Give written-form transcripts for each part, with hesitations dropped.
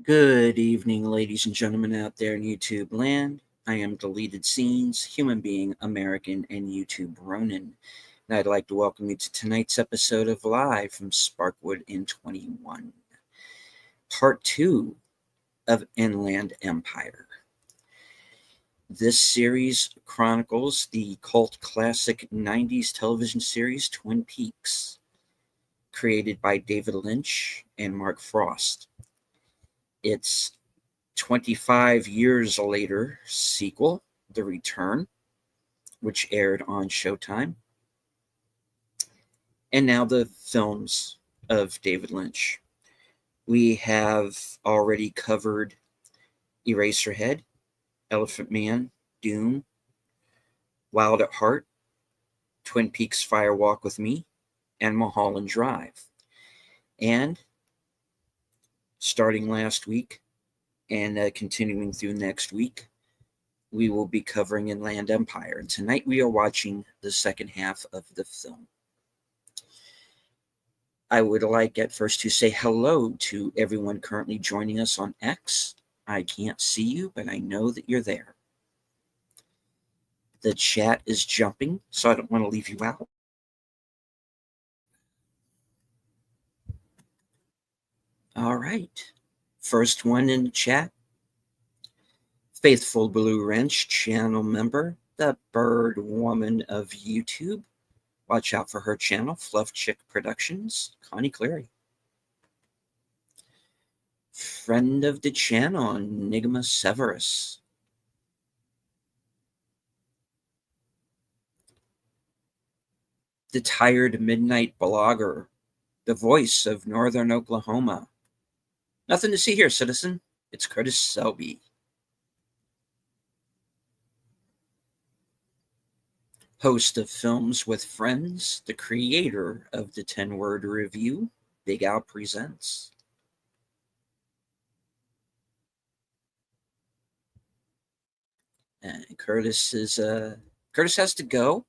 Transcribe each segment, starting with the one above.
Good evening, ladies and gentlemen out there in YouTube land. I am Deleted Scenes, human being, American, and YouTube Ronin. And I'd like to welcome you to tonight's episode of Live from Sparkwood in 21, Part 2 of Inland Empire. This series chronicles the cult classic 90s television series Twin Peaks, created by David Lynch and Mark Frost. Its 25 years later sequel, The Return, which aired on Showtime, and now the films of David Lynch. We have already covered Eraserhead, Elephant Man, Doom, Wild at Heart, Twin Peaks Fire Walk with Me, and Mulholland Drive. And starting last week and continuing through next week, we will be covering Inland Empire. And tonight we are watching the second half of the film. I would like at first to say hello to everyone currently joining us on X. I can't see you, but I know that you're there. The chat is jumping, so I don't want to leave you out. All right. First one in the chat. Faithful Blue Wrench channel member, the Bird Woman of YouTube. Watch out for her channel, Fluff Chick Productions, Connie Cleary. Friend of the channel, Enigma Severus. The Tired Midnight Blogger, the voice of Northern Oklahoma. Nothing to see here, citizen. It's Curtis Selby. Host of Films with Friends, the creator of the 10-word review, Big Al Presents. And Curtis has to go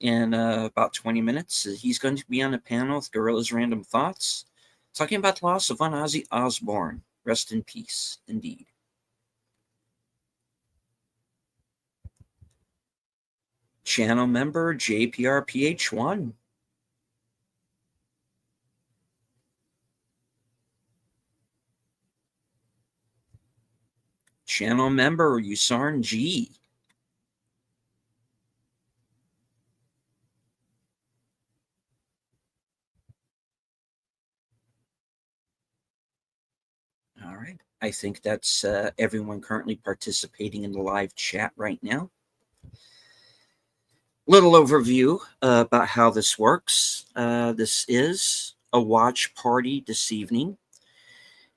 in about 20 minutes. He's going to be on a panel with Gorilla's Random Thoughts, talking about the loss of one Ozzy Osbourne. Rest in peace, indeed. Channel member JPRPH1. Channel member Usarn G. All right. I think that's everyone currently participating in the live chat right now. Little overview about how this works. This is a watch party this evening.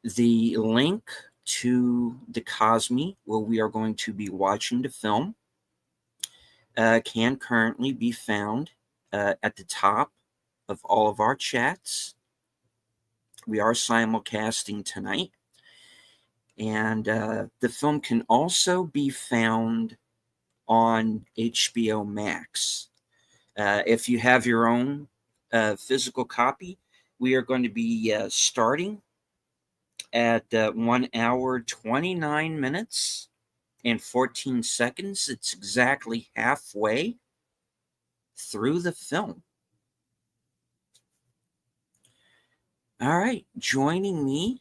The link to the Cosme, where we are going to be watching the film, can currently be found at the top of all of our chats. We are simulcasting tonight. And the film can also be found on HBO Max. If you have your own physical copy, we are going to be starting at 1 hour, 29 minutes and 14 seconds. It's exactly halfway through the film. All right, joining me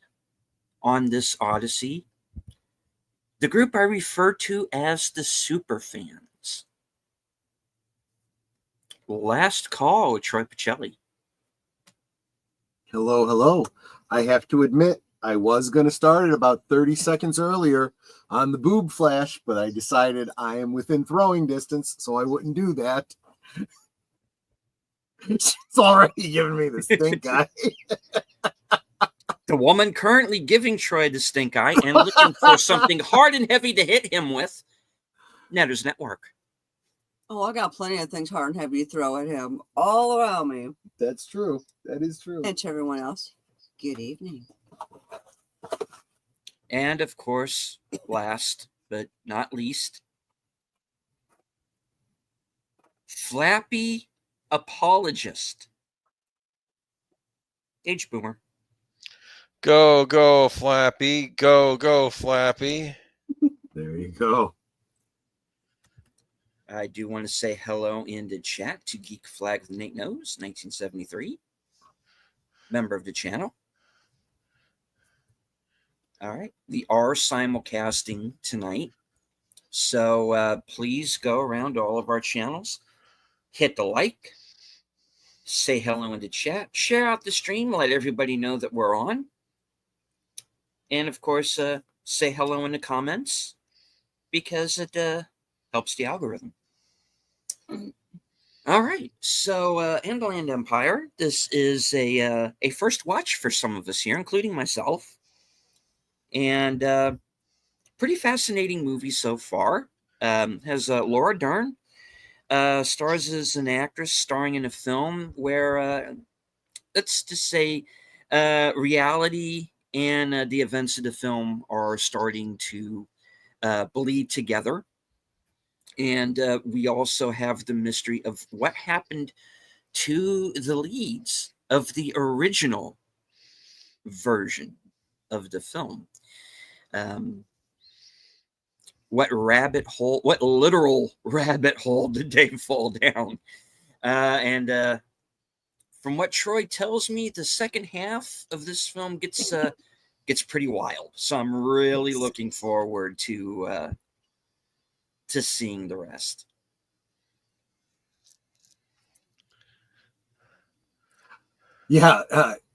on this odyssey, the group I refer to as the Superfans. Last call with Troy Pacelli. Hello, hello. I have to admit, I was going to start it about 30 seconds earlier on the boob flash, but I decided I am within throwing distance, so I wouldn't do that. She's already giving me the stink eye. The woman currently giving Troy the stink eye and looking for something hard and heavy to hit him with. Netters Network. Oh, I got plenty of things hard and heavy to throw at him all around me. That's true. That is true. And to everyone else, good evening. And of course, last but not least, Flappy Apologist. Age Boomer. Go, go, Flappy. Go, go, Flappy. There you go. I do want to say hello in the chat to Geek Flag with Nate Knows, 1973, member of the channel. All right. We are simulcasting tonight. So please go around to all of our channels, hit the like, say hello in the chat, share out the stream, let everybody know that we're on. And of course, say hello in the comments because it helps the algorithm. All right. So, Endland Empire, this is a first watch for some of us here, including myself. And pretty fascinating movie so far. Has Laura Dern stars as an actress starring in a film where, let's just say, reality and the events of the film are starting to bleed together. And we also have the mystery of what happened to the leads of the original version of the film. What literal rabbit hole did they fall down? And from what Troy tells me, the second half of this film gets pretty wild. So I'm really looking forward to seeing the rest. Yeah,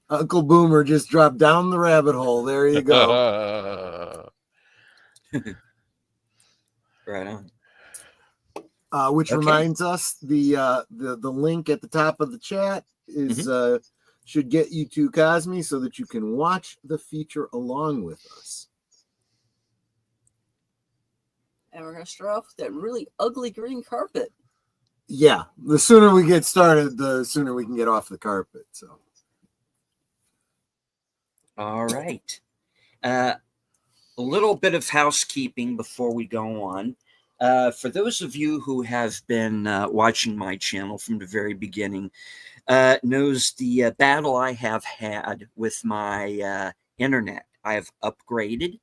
Uncle Boomer just dropped down the rabbit hole. There you go. Right on. Which reminds us, the link at the top of the chat is should get you to Cosme so that you can watch the feature along with us. And we're going to start off with that really ugly green carpet. Yeah, the sooner we get started, the sooner we can get off the carpet. So, all right. A little bit of housekeeping before we go on. For those of you who have been watching my channel from the very beginning, knows the battle I have had with my internet. I have upgraded.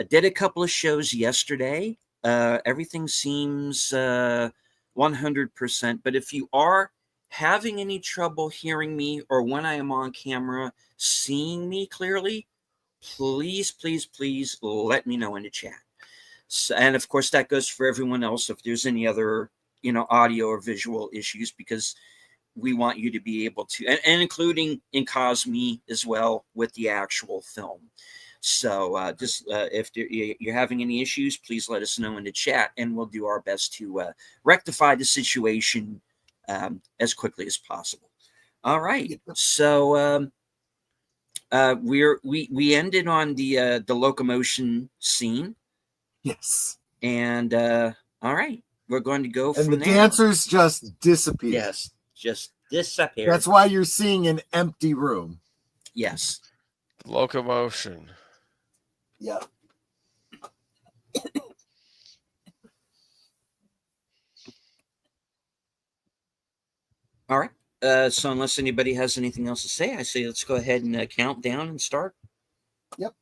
I did a couple of shows yesterday. Everything seems 100%. But if you are having any trouble hearing me or when I am on camera seeing me clearly, please, please, please let me know in the chat. So, and of course, that goes for everyone else if there's any other, audio or visual issues, because we want you to be able to, and including in Cosme as well with the actual film. So just if you're having any issues, please let us know in the chat, and we'll do our best to rectify the situation as quickly as possible. All right. So we ended on the locomotion scene. yes. And all right, we're going to go from there. And the there. dancers just disappear. Yes, just disappear. That's why you're seeing an empty room. Yes. Locomotion. Yeah. All right. So unless anybody has anything else to say, I say let's go ahead and count down and start. Yep.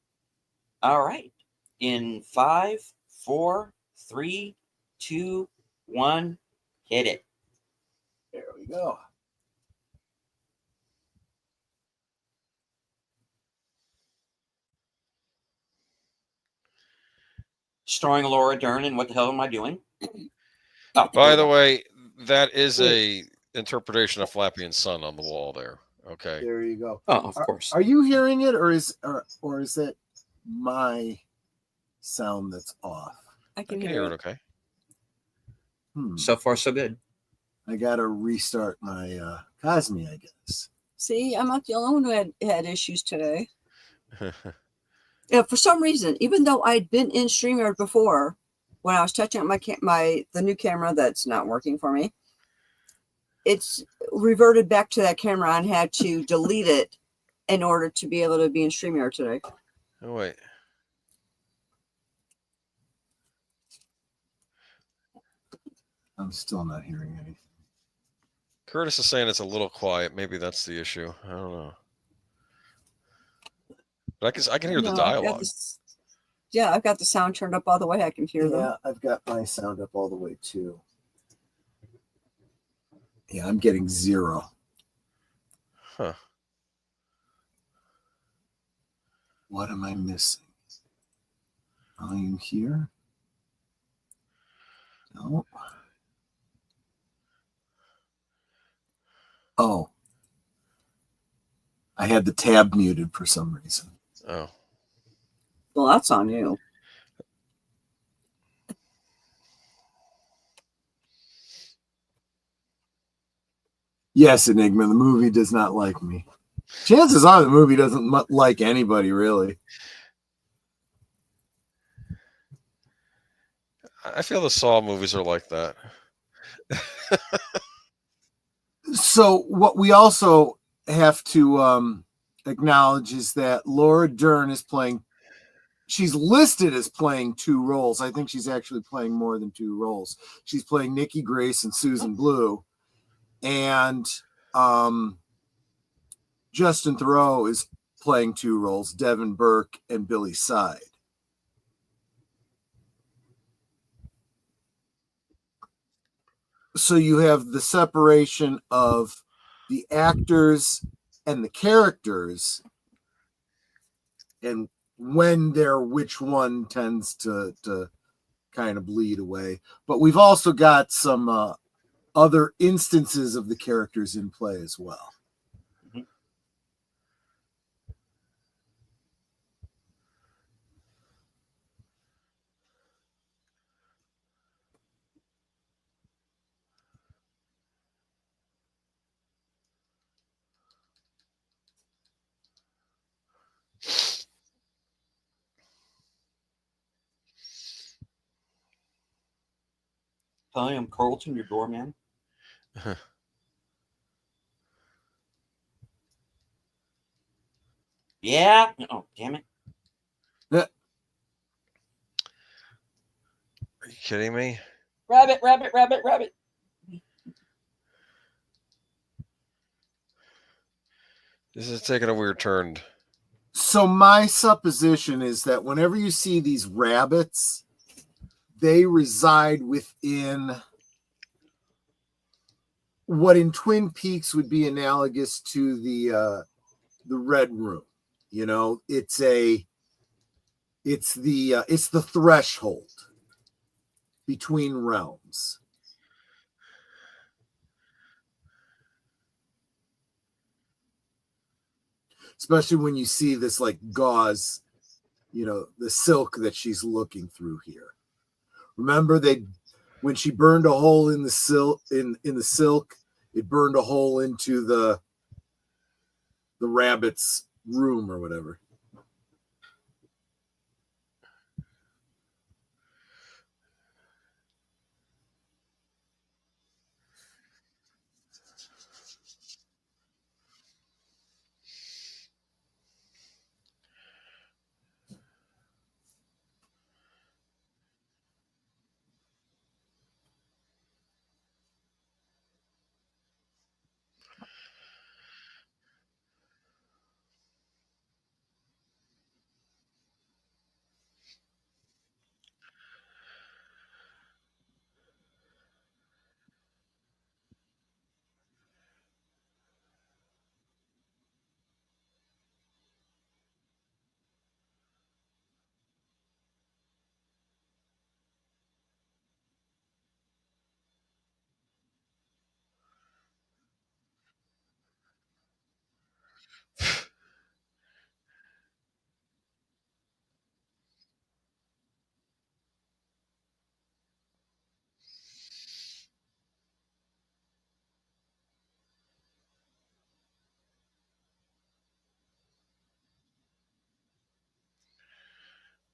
All right. In 5, 4, 3, 2, 1, hit it. There we go. Starring Laura Dern, and what the hell am I doing? Oh, by the way, that is a interpretation of Flappy and Son on the wall there. Okay. There you go. Oh, of course. Are you hearing it, or is it my sound that's off? I can hear it. Okay. So far, so good. I gotta restart my Cosme, I guess. See, I'm not the only one who had issues today. Yeah, for some reason, even though I'd been in StreamYard before, when I was touching up the new camera that's not working for me, it's reverted back to that camera and had to delete it in order to be able to be in StreamYard today. Oh, wait. I'm still not hearing anything. Curtis is saying it's a little quiet. Maybe that's the issue. I don't know. But I can hear the No, I've got dialogue. this. Yeah, I've got the sound turned up all the way. I can hear them. Yeah, I've got my sound up all the way too. Yeah, I'm getting 0. Huh. What am I missing? Volume here? No. Oh. I had the tab muted for some reason. Oh. Well, that's on you. Yes, Enigma, the movie does not like me. Chances are the movie doesn't like anybody, really. I feel the Saw movies are like that. So what we also have to acknowledge is that Laura Dern is playing. She's listed as playing 2 roles. I think she's actually playing more than 2 roles. She's playing Nikki Grace and Susan Blue, and Justin Theroux is playing 2 roles: Devin Burke and Billy Side. So you have the separation of the actors and the characters, and when which one tends to kind of bleed away. But we've also got some other instances of the characters in play as well. Hi, I'm Carlton, your doorman. Yeah. Oh, damn it. Are you kidding me? Rabbit, rabbit, rabbit, rabbit. This is taking a weird turn. So my supposition is that whenever you see these rabbits, they reside within what in Twin Peaks would be analogous to the Red Room. You know, it's the threshold between realms. Especially when you see this like gauze, you know, the silk that she's looking through here. Remember when she burned a hole in the silk in the silk, it burned a hole into the rabbit's room or whatever.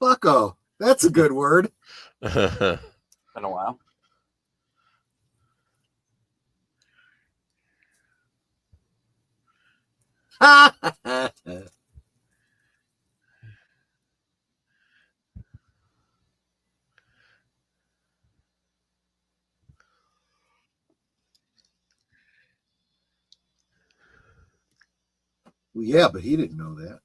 Bucko, that's a good word. Been a while. Well, yeah, but he didn't know that.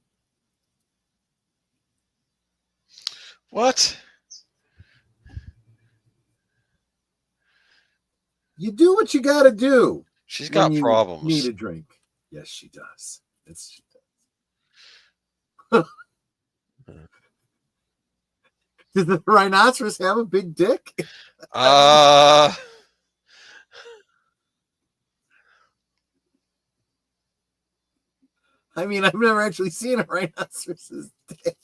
What? You do what you got to do. She's when got you problems. Need a drink. Yes, she does. She does. Does the rhinoceros have a big dick? I mean, I've never actually seen a rhinoceros's dick.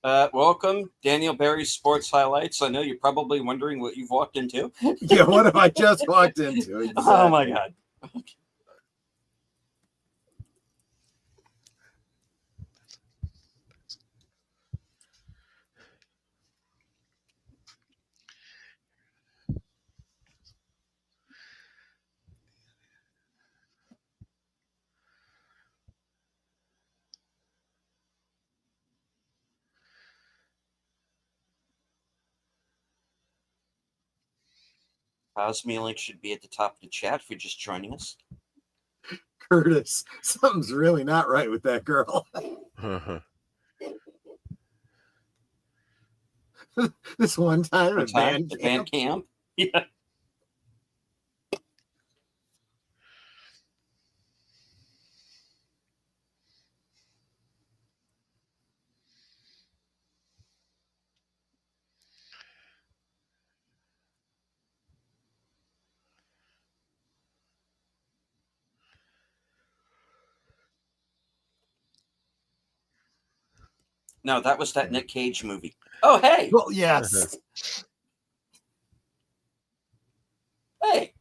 Welcome, Daniel Barry's Sports Highlights. I know you're probably wondering what you've walked into. Yeah, what have I just walked into? Exactly. Oh my God. Cosme link should be at the top of the chat if you're just joining us. Curtis, something's really not right with that girl. This one time at band camp. Yeah. No, that was that Nick Cage movie. Oh, hey. Well, yes. Hey.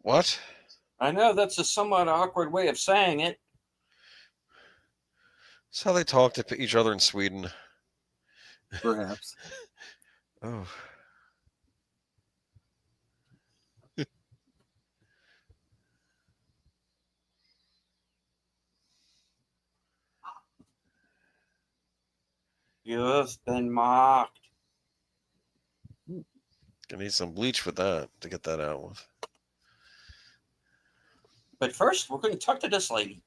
What? I know that's a somewhat awkward way of saying it. That's how they talk to each other in Sweden. Perhaps. Oh. You've been mocked. Gonna need some bleach for that to get that out with. But first, we're going to talk to this lady.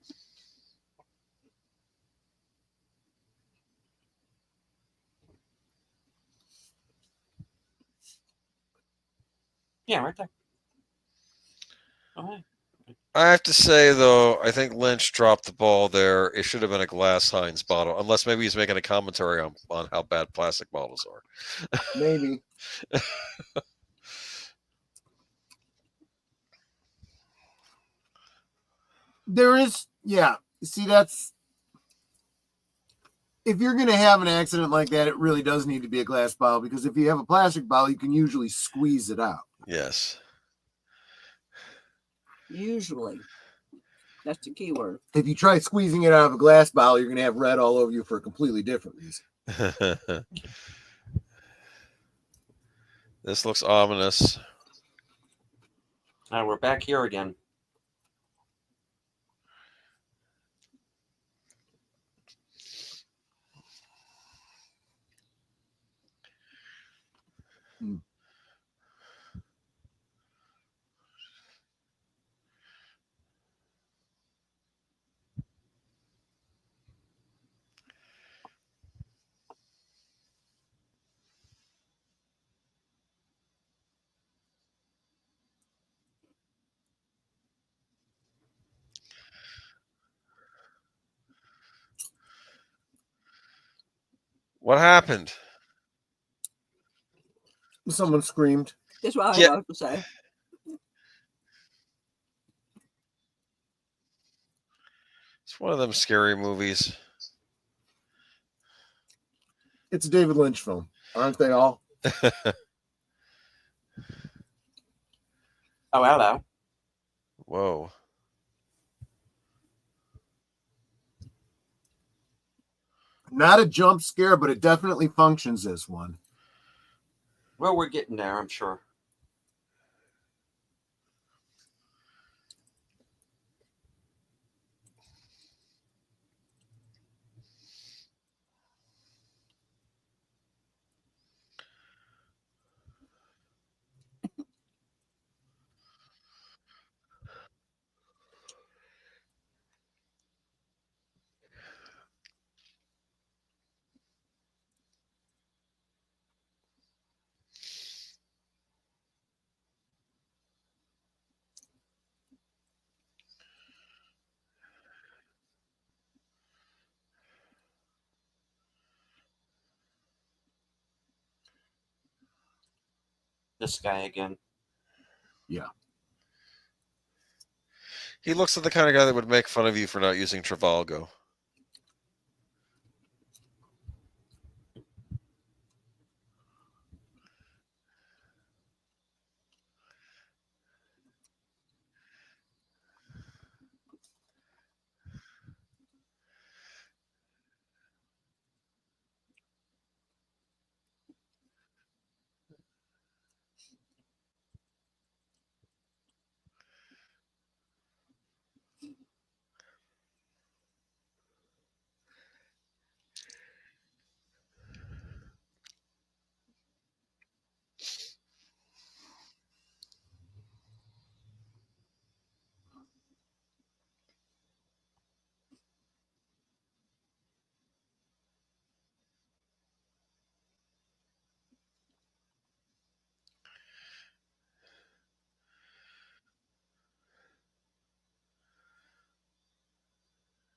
Yeah, right there. Okay. I have to say, though, I think Lynch dropped the ball there. It should have been a glass Heinz bottle, unless maybe he's making a commentary on how bad plastic bottles are. Maybe. There is, yeah. See, that's if you're going to have an accident like that, it really does need to be a glass bottle, because if you have a plastic bottle, you can usually squeeze it out. Yes. Usually. That's the key word. If you try squeezing it out of a glass bottle, you're going to have red all over you for a completely different reason. This looks ominous. We're back here again. What happened? Someone screamed. That's what I was about to say. It's one of them scary movies. It's a David Lynch film. Aren't they all? Oh, hello. Whoa. Not a jump scare, but it definitely functions as one. Well, we're getting there, I'm sure. This guy again. He looks like the kind of guy that would make fun of you for not using Trivago.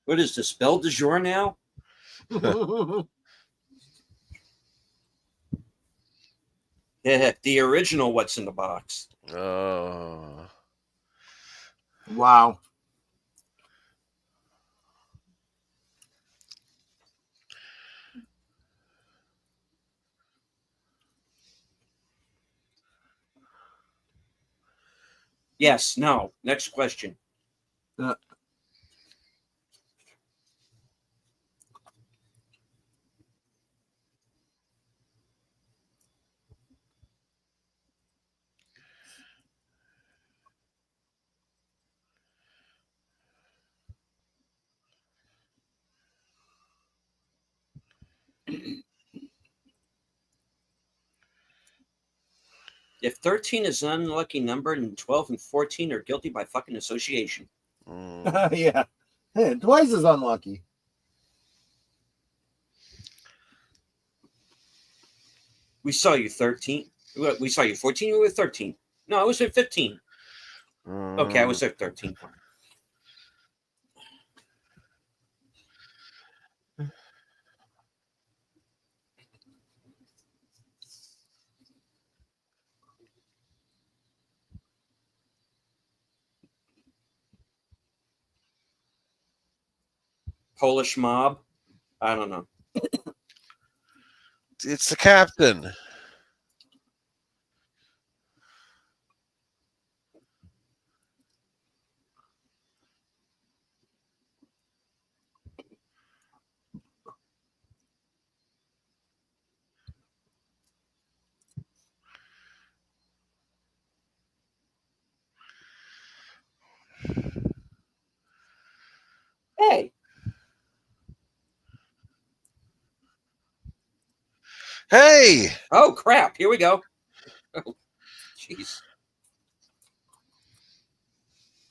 What is this, Belle de jour now? Yeah, the original What's in the Box. Oh. Wow. Yes, no. Next question. If 13 is an unlucky number, and 12 and 14 are guilty by fucking association. Yeah. Hey, twice as unlucky. We saw you 13. We saw you 14. You were 13. No, I was at 15. Okay, I was at 13. Polish mob. I don't know. It's the captain. Hey. Hey! Oh, crap. Here we go. Oh, jeez.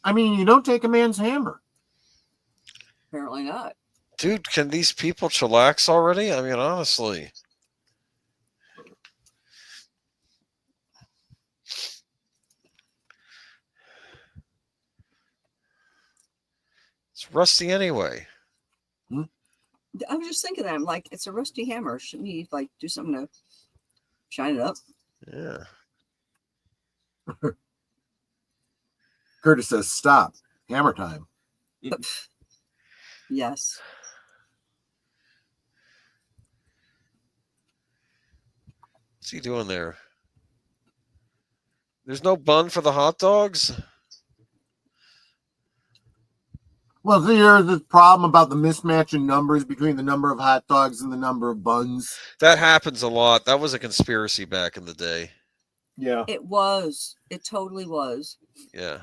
I mean, you don't take a man's hammer. Apparently not. Dude, can these people chillax already? I mean, honestly. It's rusty anyway. I was just thinking that. I'm like, it's a rusty hammer. Shouldn't he like do something to shine it up? Yeah. Curtis says, stop. Hammer time. Yes. What's he doing there? There's no bun for the hot dogs? Well, here's the problem about the mismatch in numbers between the number of hot dogs and the number of buns. That happens a lot. That was a conspiracy back in the day. Yeah. It was. It totally was. Yeah.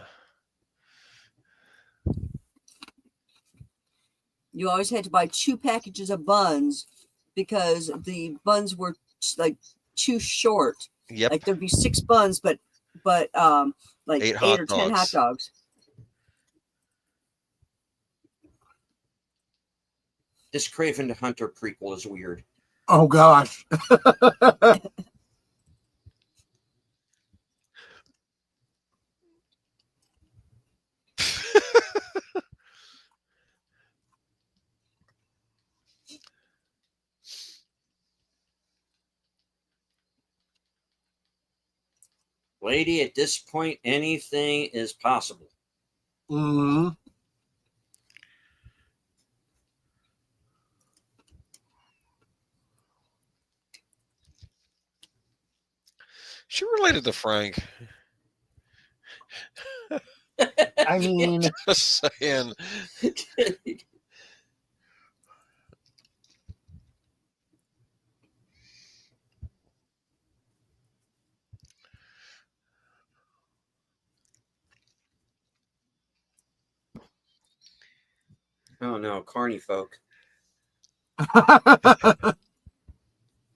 You always had to buy 2 packages of buns because the buns were like too short. Yep. Like there'd be 6 buns, but like 8 hot or 10 hot dogs. dogs. This Craven the Hunter prequel is weird. Oh, gosh. Lady, at this point, anything is possible. Mm-hmm. She related to Frank. I mean, Just saying. Oh no, carny folk.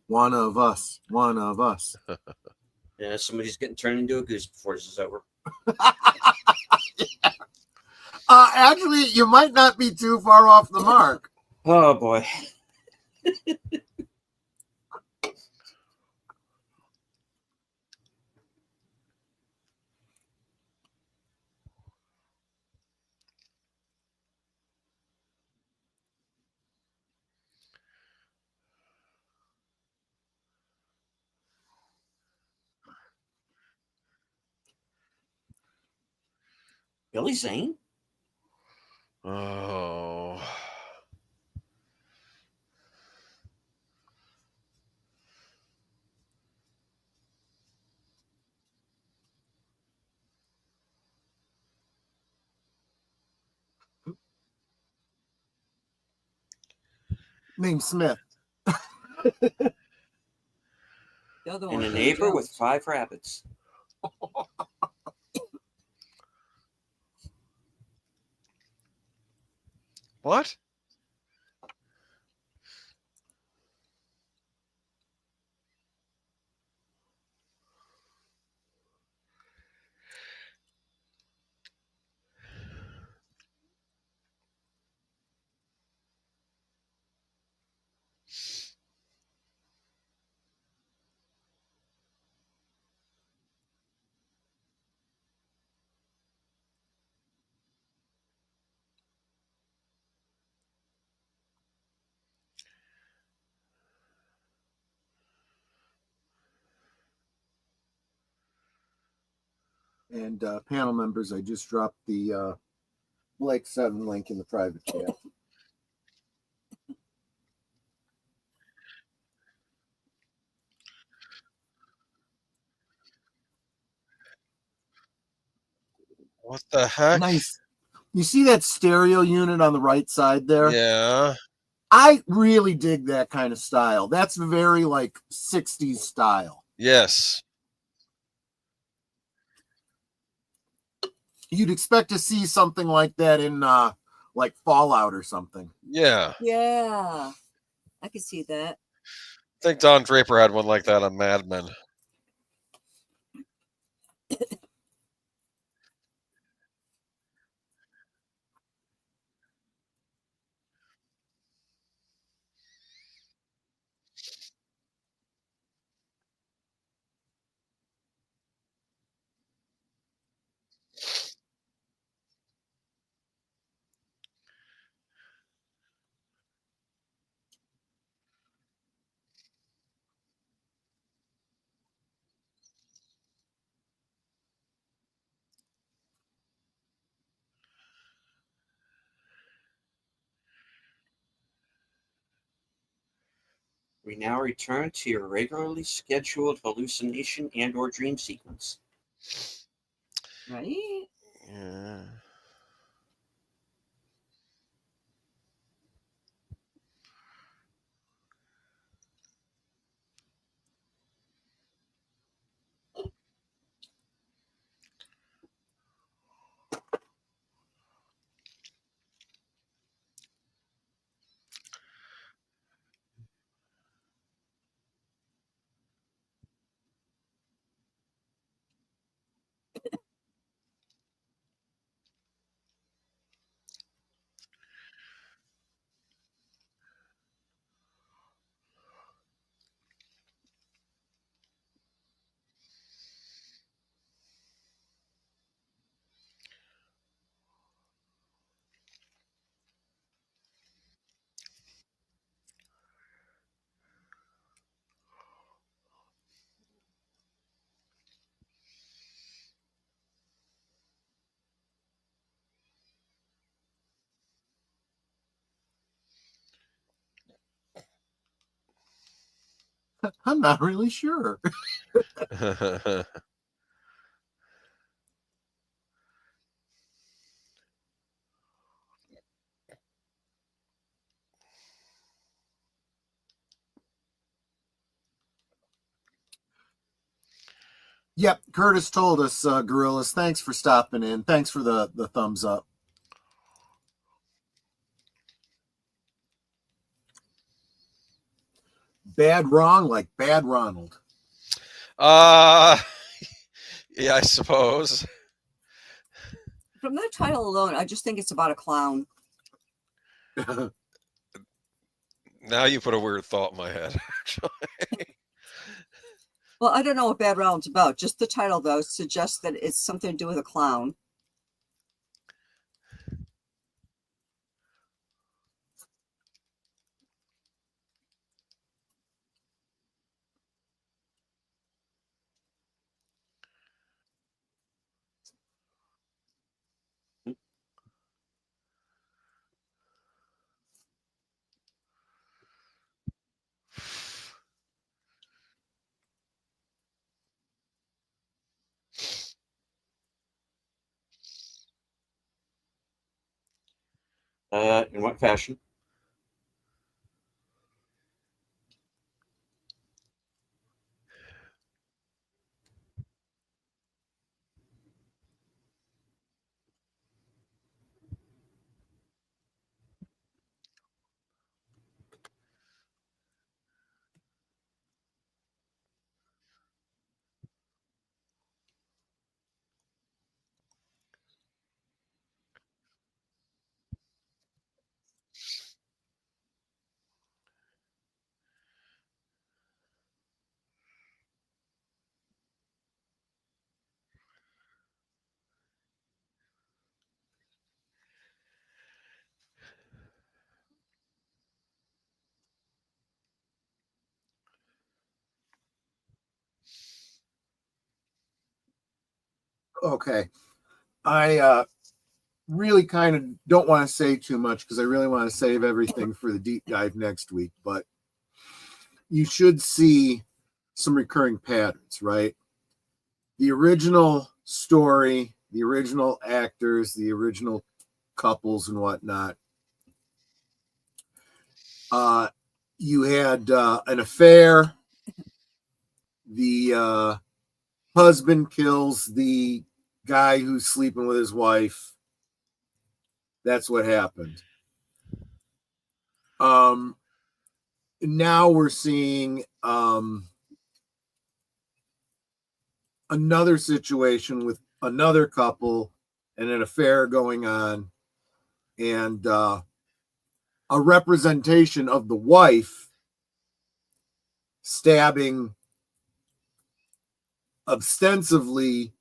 one of us. Yeah, somebody's getting turned into a goose before this is over. Actually, you might not be too far off the mark. Oh boy. Billy Zane? Oh. Name Smith. The other And one, a Billy neighbor Jones. with 5 rabbits. What? And panel members, I just dropped the Blake 7 link in the private chat. What the heck? Nice. You see that stereo unit on the right side there? Yeah. I really dig that kind of style. That's very like 60s style. Yes. You'd expect to see something like that in like Fallout or something. Yeah. Yeah, I could see that. I think Don Draper had one like that on Mad Men. We now return to your regularly scheduled hallucination and or dream sequence. Right? Yeah. I'm not really sure. Yep, Curtis told us, Gorillas. Thanks for stopping in. Thanks for the thumbs up. Bad wrong, like Bad Ronald. Yeah, I suppose. From that title alone, I just think it's about a clown. Now you put a weird thought in my head, actually. Well, I don't know what Bad Ronald's about. Just the title, though, suggests that it's something to do with a clown. In what fashion? Okay. I really kind of don't want to say too much because I really want to save everything for the deep dive next week, but you should see some recurring patterns, right? The original story, the original actors, the original couples and whatnot. You had an affair. The husband kills the guy who's sleeping with his wife. That's what happened. Now we're seeing another situation with another couple and an affair going on, and a representation of the wife stabbing ostensibly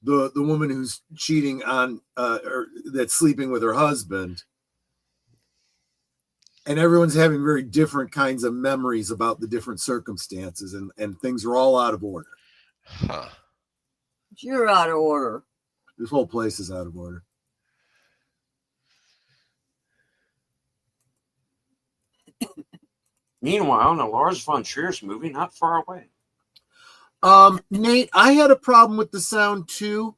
the woman who's cheating on or that's sleeping with her husband, and everyone's having very different kinds of memories about the different circumstances, and things are all out of order. Huh. You're out of order. This whole place is out of order. Meanwhile, the Lars von Trier's movie not far away. Nate, I had a problem with the sound too.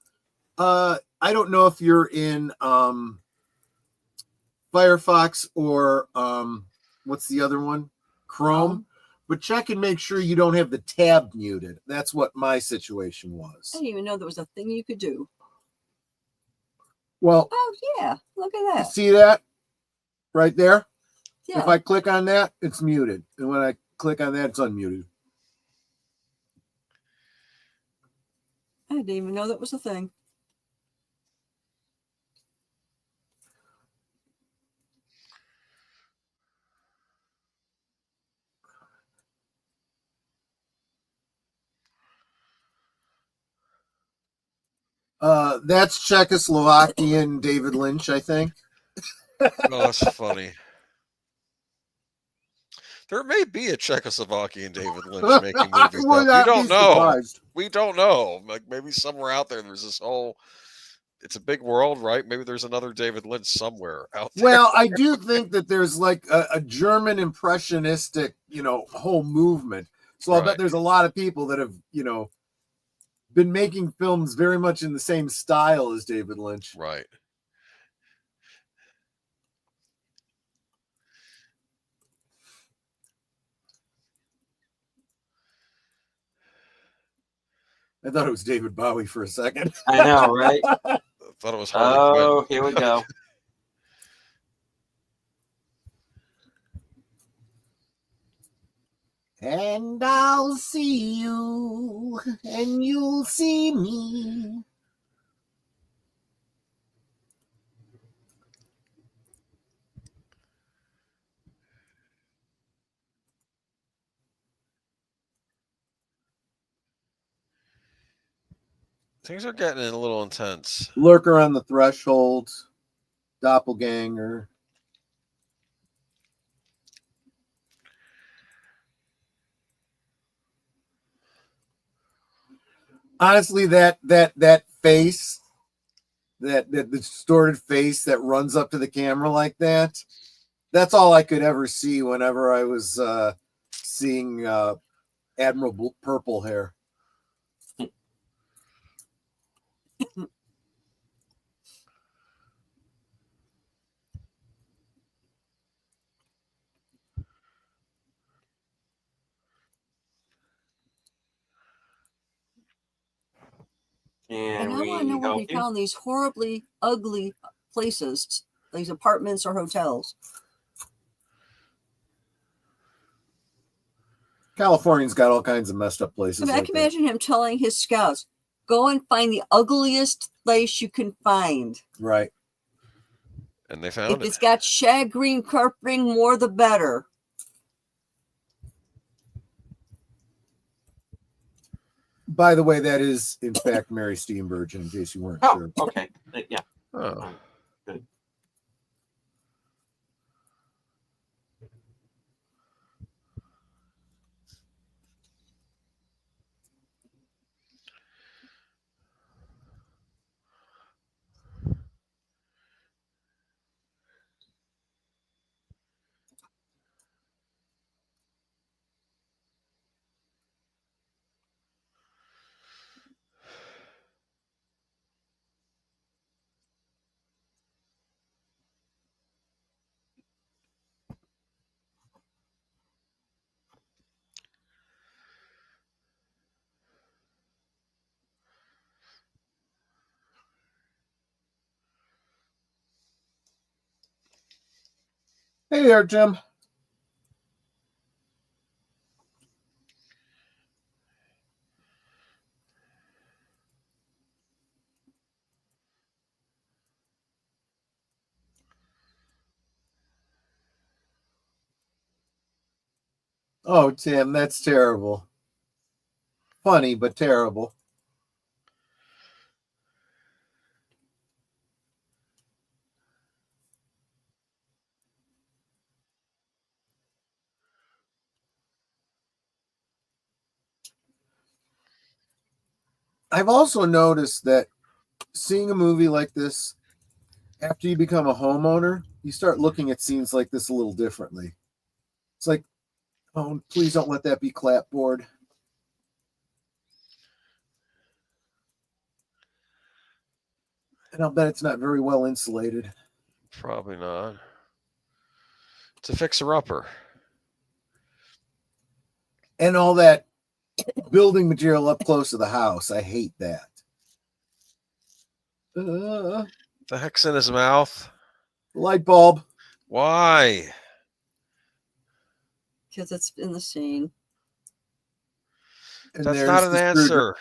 I don't know if you're in Firefox or what's the other one? Chrome. But check and make sure you don't have the tab muted. That's what my situation was. I didn't even know there was a thing you could do. Well, oh yeah, look at that. See that right there? Yeah. If I click on that, it's muted. And when I click on that, it's unmuted. I didn't even know that was a thing. That's Czechoslovakian David Lynch, I think. Oh, that's funny. There may be a Czechoslovakian David Lynch making movies. We don't know. We don't know. Like maybe somewhere out there, there's this whole it's a big world, right? Maybe there's another David Lynch somewhere out there. Well, I do think that there's like a German impressionistic, whole movement. So I'll bet there's a lot of people that have, been making films very much in the same style as David Lynch. Right. I thought it was David Bowie for a second. I know, right? I thought it was Harley Quinn. Here we go. And I'll see you, and you'll see me. Things are getting a little intense. Lurker on the Threshold, Doppelganger. Honestly, that face, that distorted face that runs up to the camera like that, that's all I could ever see whenever I was seeing Admiral Purple Hair. And I want to know where he found these horribly ugly places, these apartments or hotels. California's got all kinds of messed up places. I mean, I can imagine him telling his scouts, go and find the ugliest place you can find. Right. And they found it. If it's got shag green carpeting, more the better. By the way, that is, in fact, Mary Steenburgen, in case you weren't sure. Okay. Yeah. Oh. Good. Hey there, Jim. Oh, Tim, that's terrible. Funny, but terrible. I've also noticed that seeing a movie like this, after you become a homeowner, you start looking at scenes like this a little differently. It's like, oh, please don't let that be clapboard. And I'll bet it's not very well insulated. Probably not. It's a fixer-upper. And all that building material up close to the house. I hate that. The heck's in his mouth? Light bulb. Why? Because it's in the scene. And that's not an answer.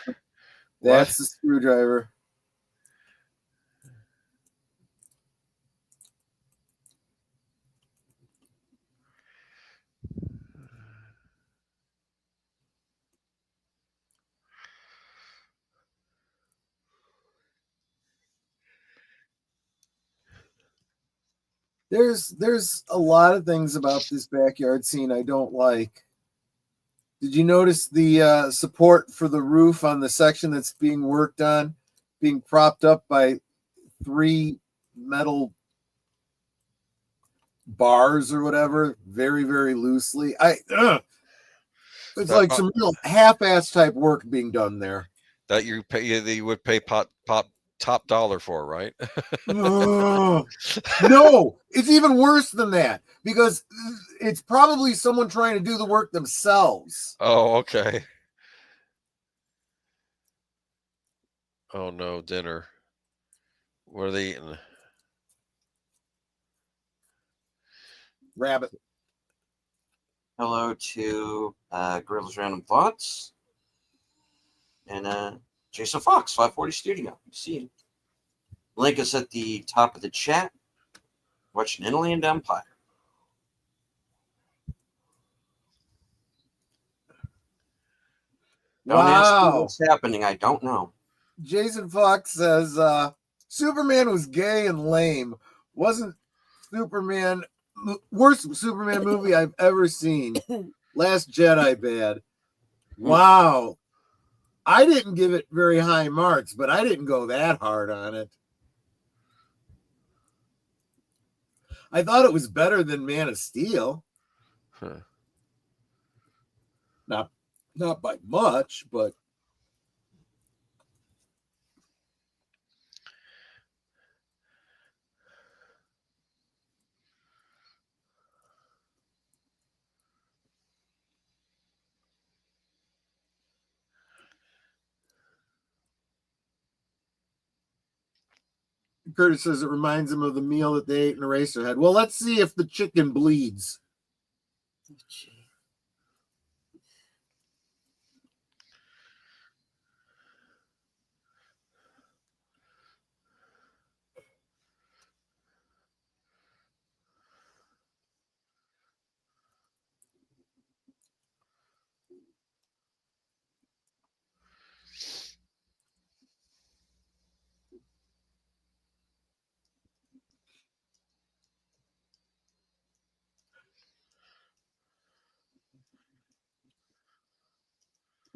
That's the screwdriver. There's a lot of things about this backyard scene I don't like. Did you notice the support for the roof on the section that's being worked on, being propped up by 3 metal bars or whatever, very, very loosely. It's like some real half-ass type work being done there. That you would pay top dollar for, right? No, it's even worse than that because it's probably someone trying to do the work themselves. Oh, okay. Oh no, dinner. What are they eating? Rabbit. Hello to Gorilla's Random Thoughts and Jason Fox, 540 Studio. You see him. Link is at the top of the chat. Watching Inland Empire. Don't ask me what's happening. I don't know. Jason Fox says Superman was gay and lame. Wasn't Superman worst Superman movie I've ever seen. Last Jedi bad. Wow. I didn't give it very high marks, but I didn't go that hard on it. I thought it was better than Man of Steel. Huh. Not by much, but Curtis says it reminds him of the meal that they ate in Eraserhead. Well, let's see if the chicken bleeds.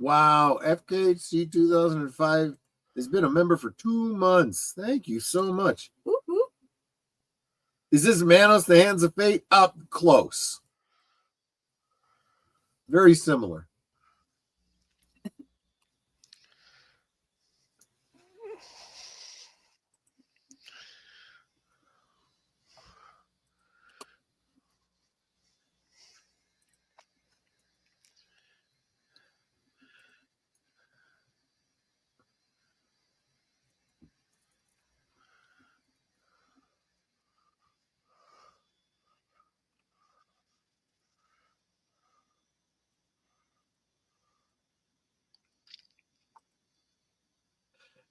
Wow, FKHC 2005 has been a member for 2 months. Thank you so much. Woo-hoo. Is this Manos, the Hands of Fate? Up close. Very similar.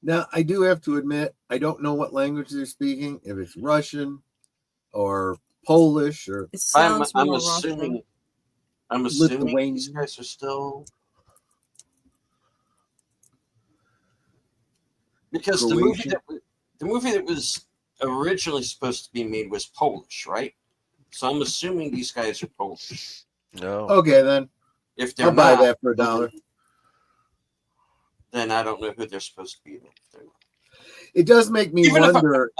Now, I do have to admit, I don't know what language they're speaking, if it's Russian or Polish or It sounds I'm more assuming Russian. these guys are still, because the movie that was originally supposed to be made was Polish, right? So I'm assuming these guys are Polish. No. Okay, then. If they're I'll buy not, that for $1. then I don't know who they're supposed to be. If they're not. It does make me Even if wonder.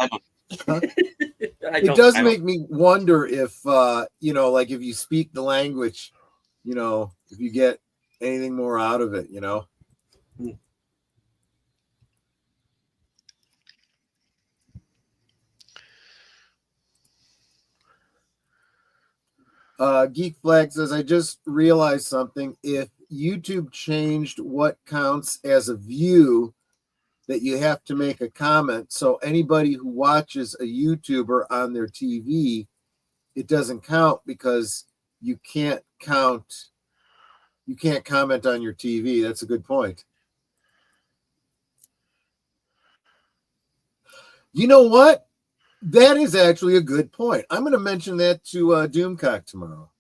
It does make me wonder if, like if you speak the language, if you get anything more out of it, Geek Flag says, I just realized something. If YouTube changed what counts as a view, that you have to make a comment. So anybody who watches a YouTuber on their TV, it doesn't count because you can't comment on your TV. That's a good point. You know what? That is actually a good point. I'm going to mention that to Doomcock tomorrow.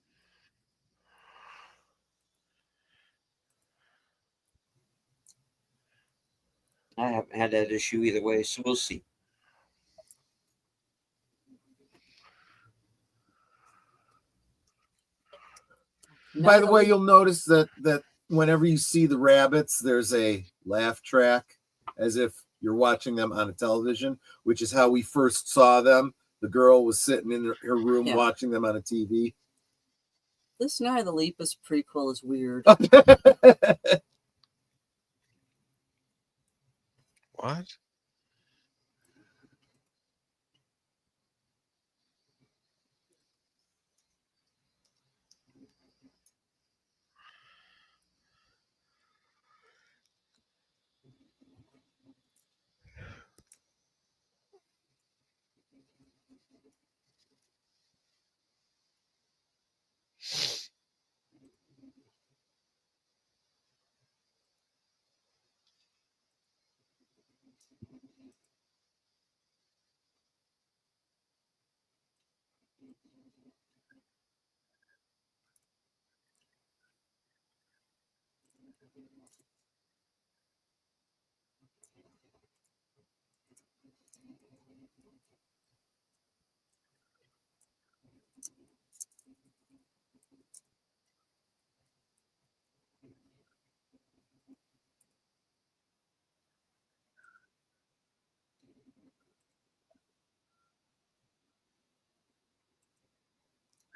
I haven't had that issue either way, so we'll see. By the way, you'll notice that whenever you see the rabbits, there's a laugh track, as if you're watching them on a television, which is how we first saw them. The girl was sitting in her room watching them on a TV. This Night of the Lepus prequel is weird. What?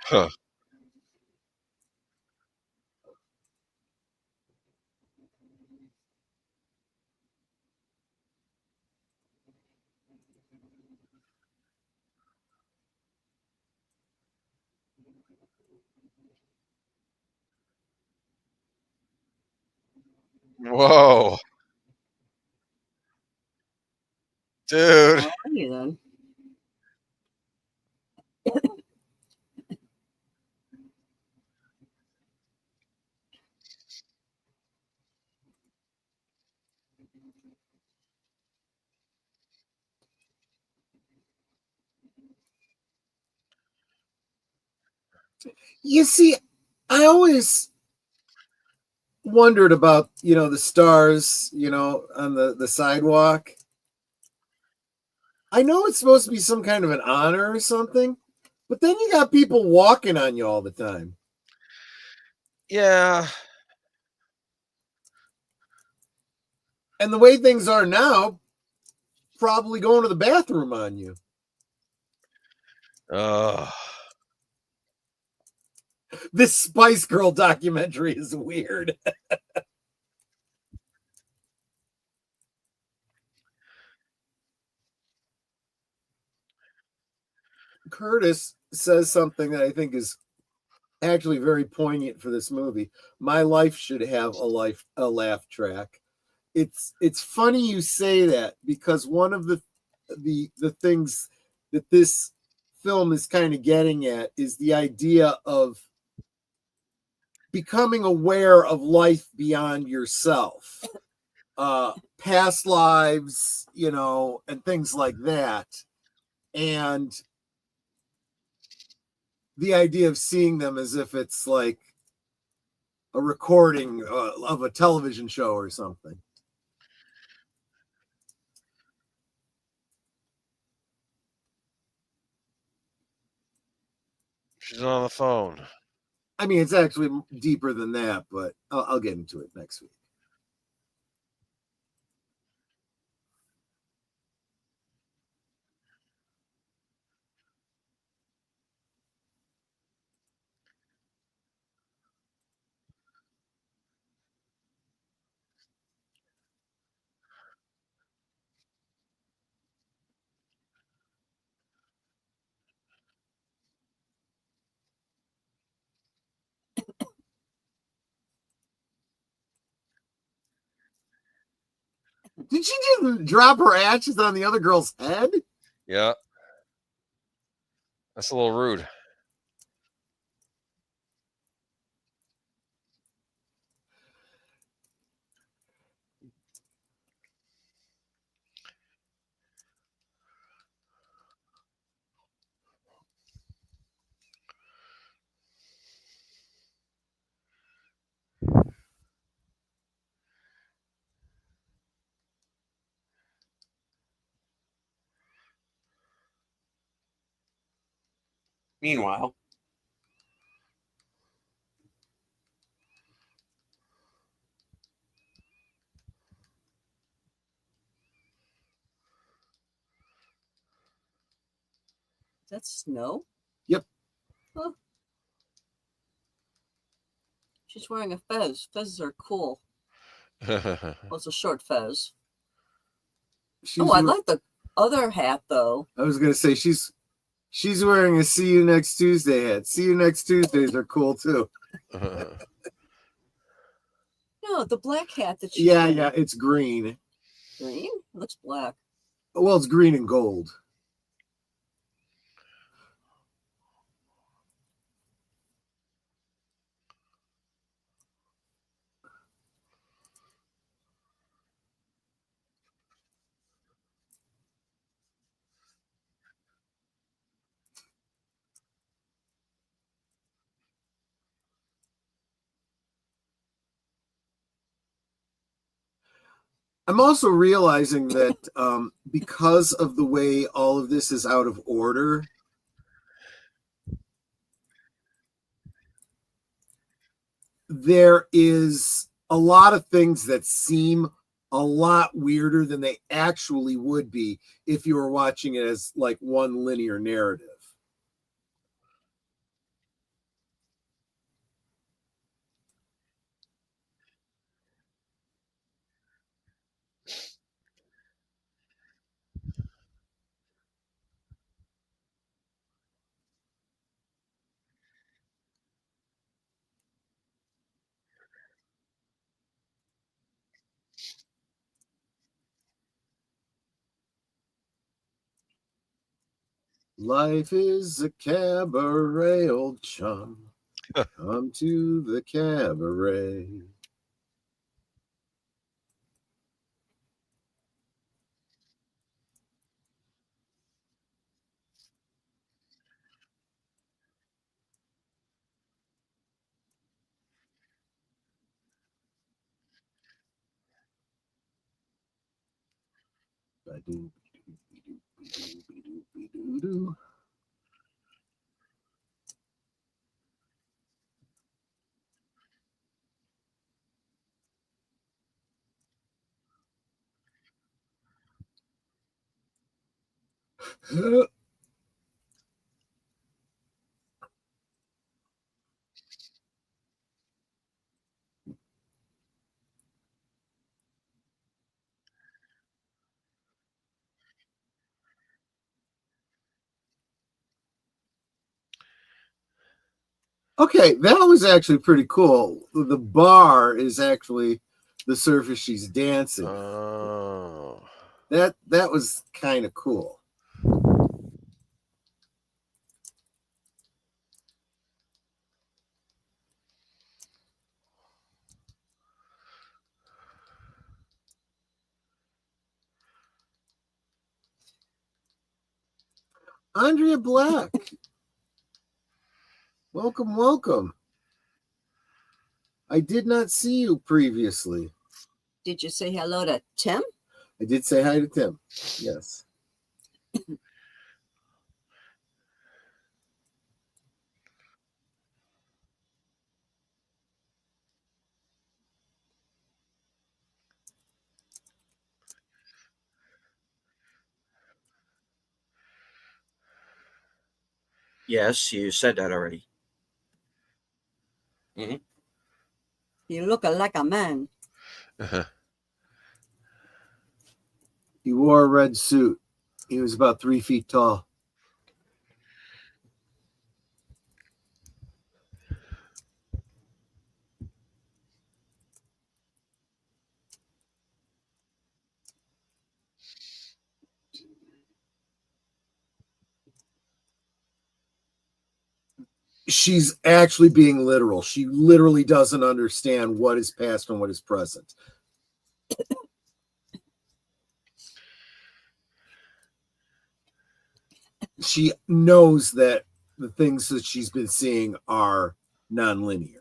Huh. Whoa. Dude. Alrighty then. You see, I always wondered about, the stars, on the sidewalk. I know it's supposed to be some kind of an honor or something, but then you got people walking on you all the time. Yeah. And the way things are now, probably going to the bathroom on you. This Spice Girl documentary is weird. Curtis says something that I think is actually very poignant for this movie. My life should have a laugh track. It's funny you say that, because one of the things that this film is kind of getting at is the idea of becoming aware of life beyond yourself, past lives, and things like that. And the idea of seeing them as if it's like a recording of a television show or something. She's on the phone. I mean, it's actually deeper than that, but I'll get into it next week. Did she just drop her ashes on the other girl's head? Yeah. That's a little rude. Meanwhile, That's snow? Yep. Huh. She's wearing a fez. Fezzes are cool. Well, it's a short fez. I like the other hat though. I was gonna say she's wearing a "See You Next Tuesday" hat. "See You Next Tuesdays" are cool too. No, the black hat that she's Yeah, wearing. it's green. Green? It looks black. Well, it's green and gold. I'm also realizing that because of the way all of this is out of order, there is a lot of things that seem a lot weirder than they actually would be if you were watching it as like one linear narrative. Life is a cabaret, old chum. Come to the cabaret. Okay, that was actually pretty cool. The bar is actually the surface she's dancing. Oh. That was kind of cool. Andrea Black. Welcome. I did not see you previously. Did you say hello to Tim? I did say hi to Tim. Yes. Yes, you said that already. You look like a man. He wore a red suit. He was about 3 feet tall. She's actually being literal. She literally doesn't understand what is past and what is present. She knows that the things that she's been seeing are nonlinear.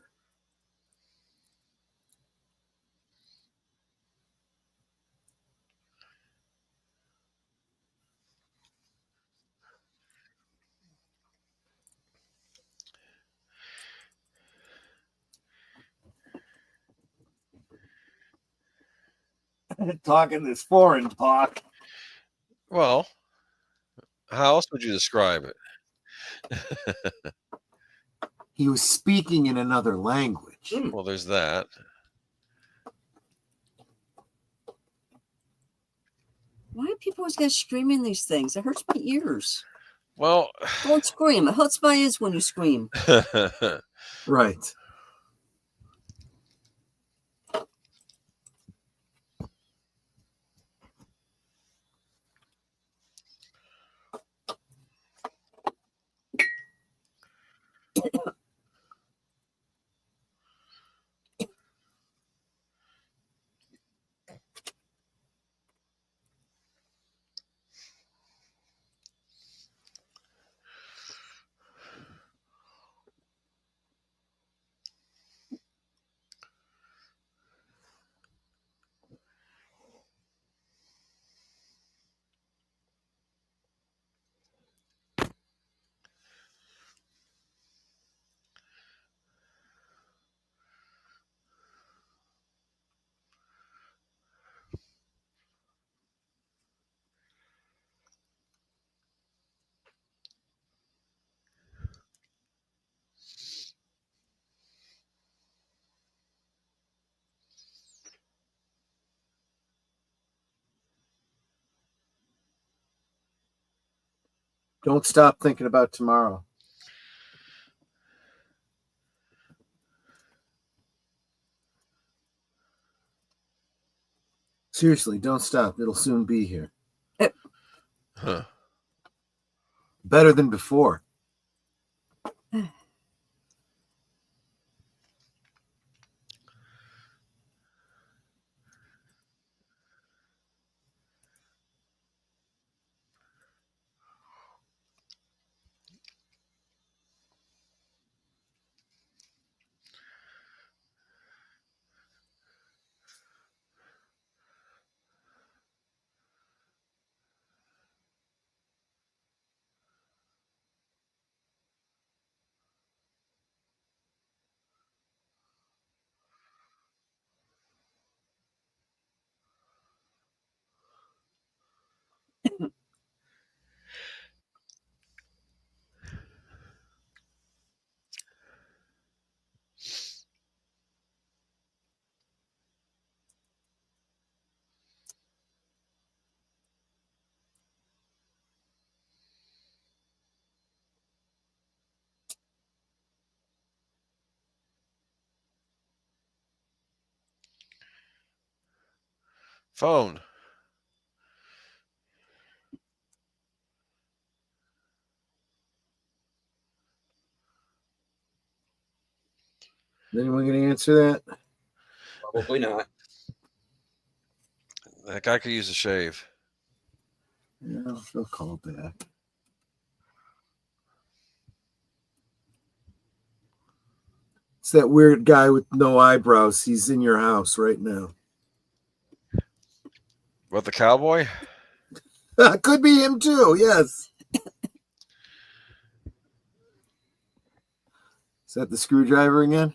Talking this foreign talk. Well, how else would you describe it? He was speaking in another language. Well, there's that. Why do people always get screaming these things? It hurts my ears. Well, don't scream. It hurts my ears when you scream. Right. Don't stop thinking about tomorrow. Seriously, don't stop. It'll soon be here. Huh. Better than before. Phone. Is anyone going to answer that? Probably not. That guy could use a shave. Yeah, they'll call back. It's that weird guy with no eyebrows. He's in your house right now. What, the cowboy? Could be him too, yes. Is that the screwdriver again?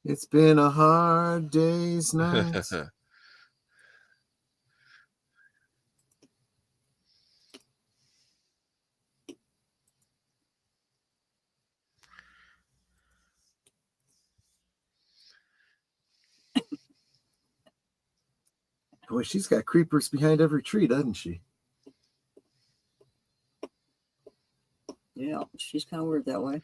It's been a hard day's night. Boy, she's got creepers behind every tree, doesn't she? Yeah, she's kind of weird that way.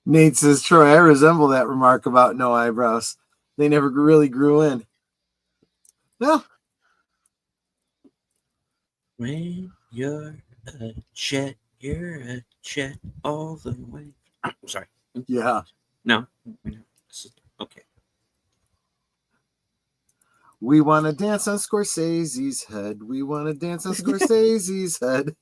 Nate says, Troy, I resemble that remark about no eyebrows. They never really grew in. Well, When you're a jet all the way. Sorry. yeah. No. Okay. We want to dance on Scorsese's head. We want to dance on Scorsese's head.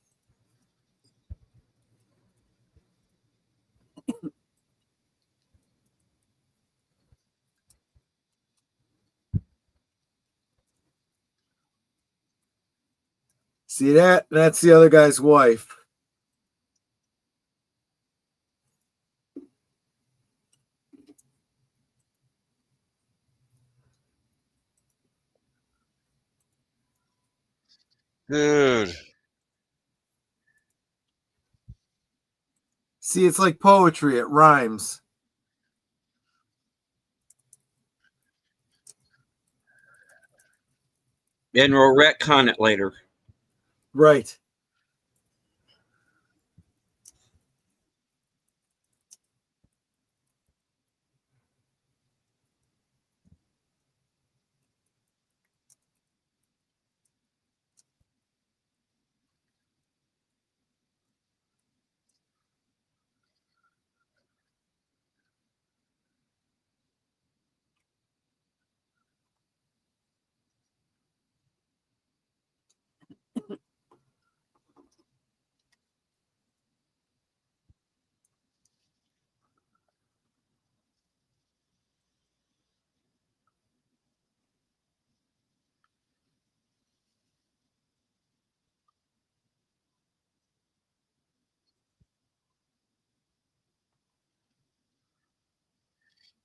See that? That's the other guy's wife. Dude. See, it's like poetry. It rhymes. And we'll retcon it later. Right.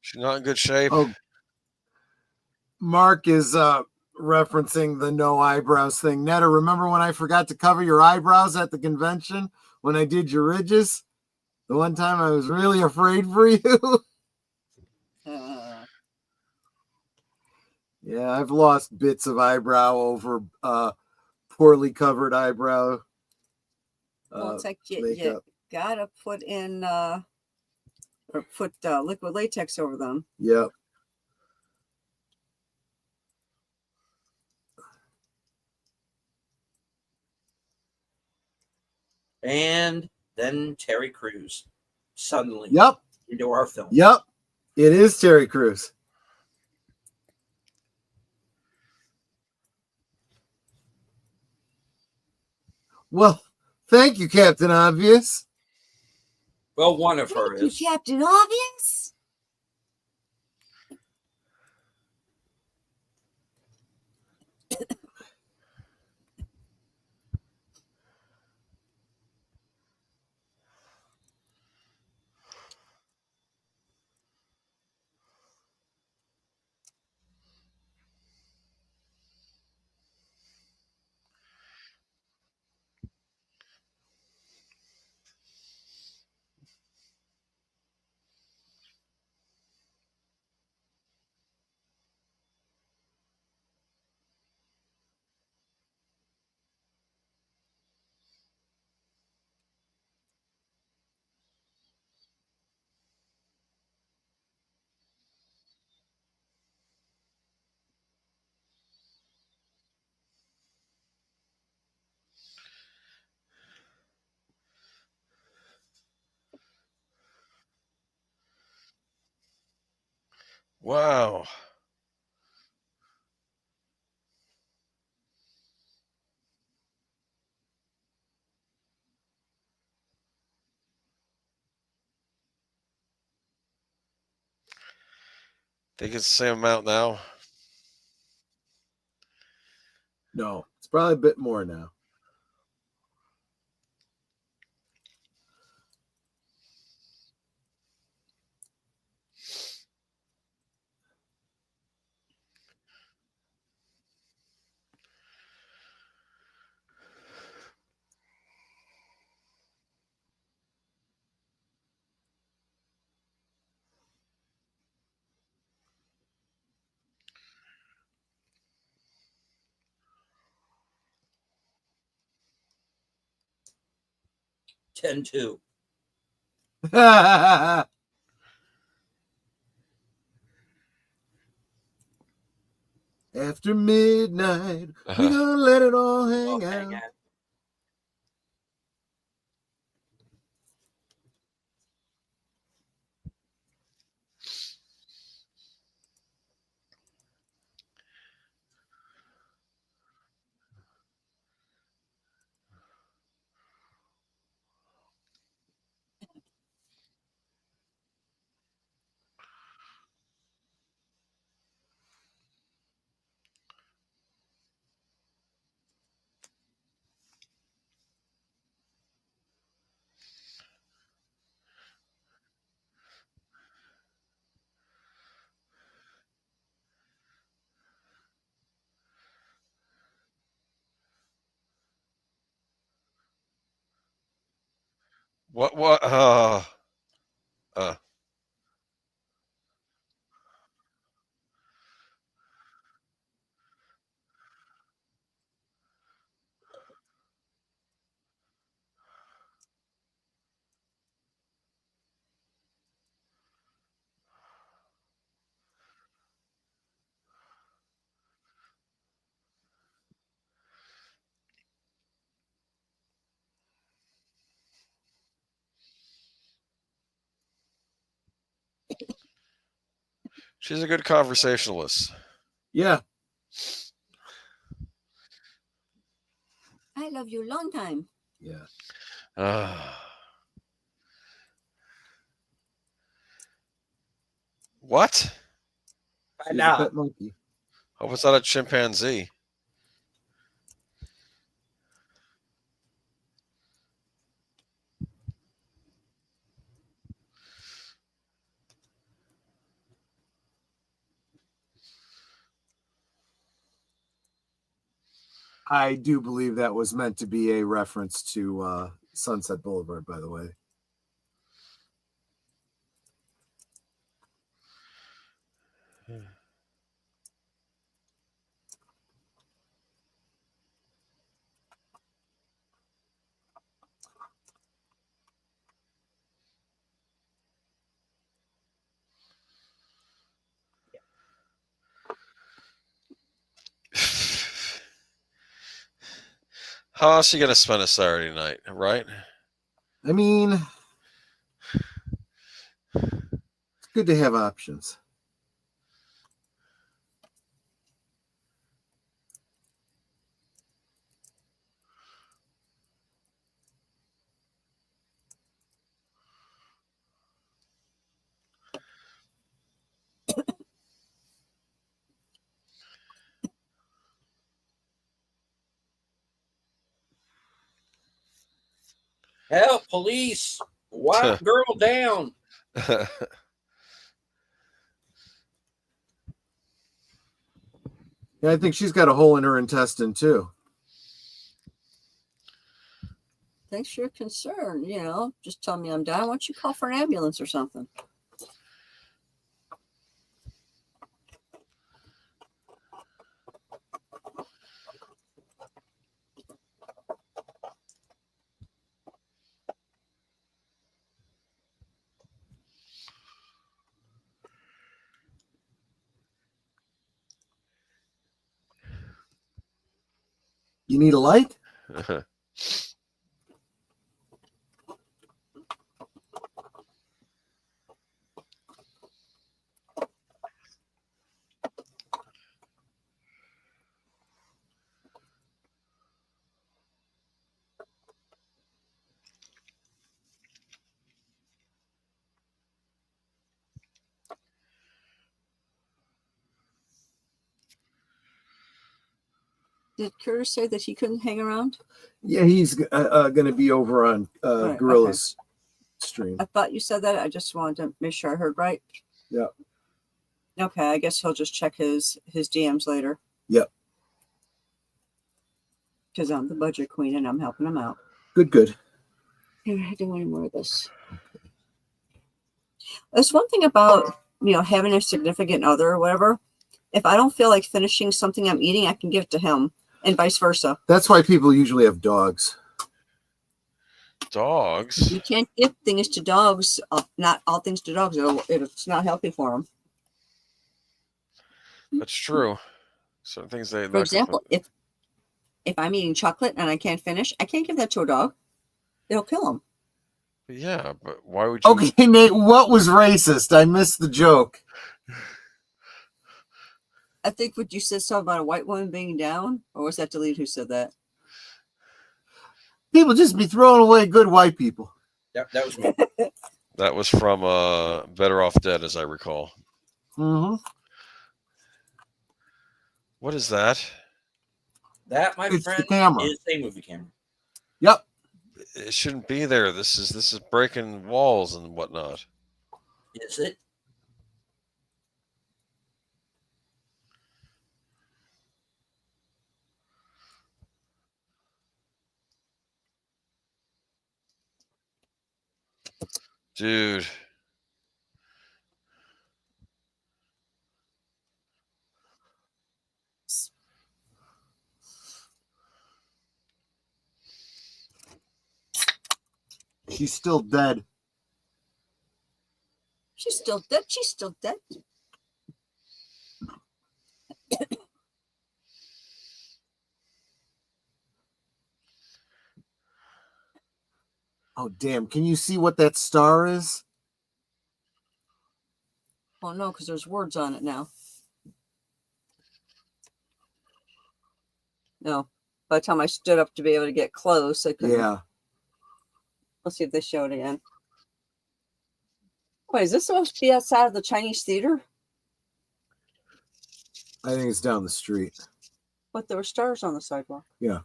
She's not in good shape. Oh, Mark is referencing the no eyebrows thing. Netta, remember when I forgot to cover your eyebrows at the convention when I did your ridges? The one time I was really afraid for you. Yeah, I've lost bits of eyebrow over poorly covered eyebrow. Well, it's like you gotta put in or put liquid latex over them. Yep. And then Terry Crews suddenly Yep. into our film. Yep. It is Terry Crews. Well, thank you, Captain Obvious. Well, one of her Thank is. you, Captain Obvious. Wow. Think it's the same amount now? No, it's probably a bit more now. $10-2. After midnight, we gonna let it all hang out. What? She's a good conversationalist. Yeah. I love you long time. Yeah. What? She's a pet monkey. Hope it's not a chimpanzee. I do believe that was meant to be a reference to Sunset Boulevard, by the way. How else are you going to spend a Saturday night, right? I mean, it's good to have options. Help, police! White girl down. Yeah, I think she's got a hole in her intestine too. Thanks for your concern. Just tell me I'm down. Why don't you call for an ambulance or something? You need a light? Did Curtis say that he couldn't hang around? Yeah, he's going to be over on Right, Gorilla's stream. I thought you said that. I just wanted to make sure I heard right. Yeah. Okay, I guess he'll just check his DMs later. Yep. Because I'm the budget queen and I'm helping him out. Good. Here, I don't want any more of this. There's one thing about, having a significant other or whatever. If I don't feel like finishing something I'm eating, I can give it to him, and vice versa. That's why people usually have dogs. Dogs? You can't give things to dogs. Not all things to dogs. It's not healthy for them. That's true. Certain things they. For example, if I'm eating chocolate and I can't finish, I can't give that to a dog. It'll kill him. Yeah, but why would you? Okay, Nate, what was racist? I missed the joke. I think what you said something about a white woman being down, or was that Delete who said that? People just be throwing away good white people. That was me. That was from Better Off Dead, as I recall. Mm-hmm. What is that? That, my It's friend, the camera. is a movie camera. Yep. It shouldn't be there. This is breaking walls and whatnot. Is it? Dude. She's still dead. She's still dead. She's still dead. Oh, damn. Can you see what that star is? Oh, no, because there's words on it now. No. By the time I stood up to be able to get close, I couldn't. Yeah. Let's see if they show it again. Wait, is this supposed to be outside of the Chinese theater? I think it's down the street. But there were stars on the sidewalk. Yeah.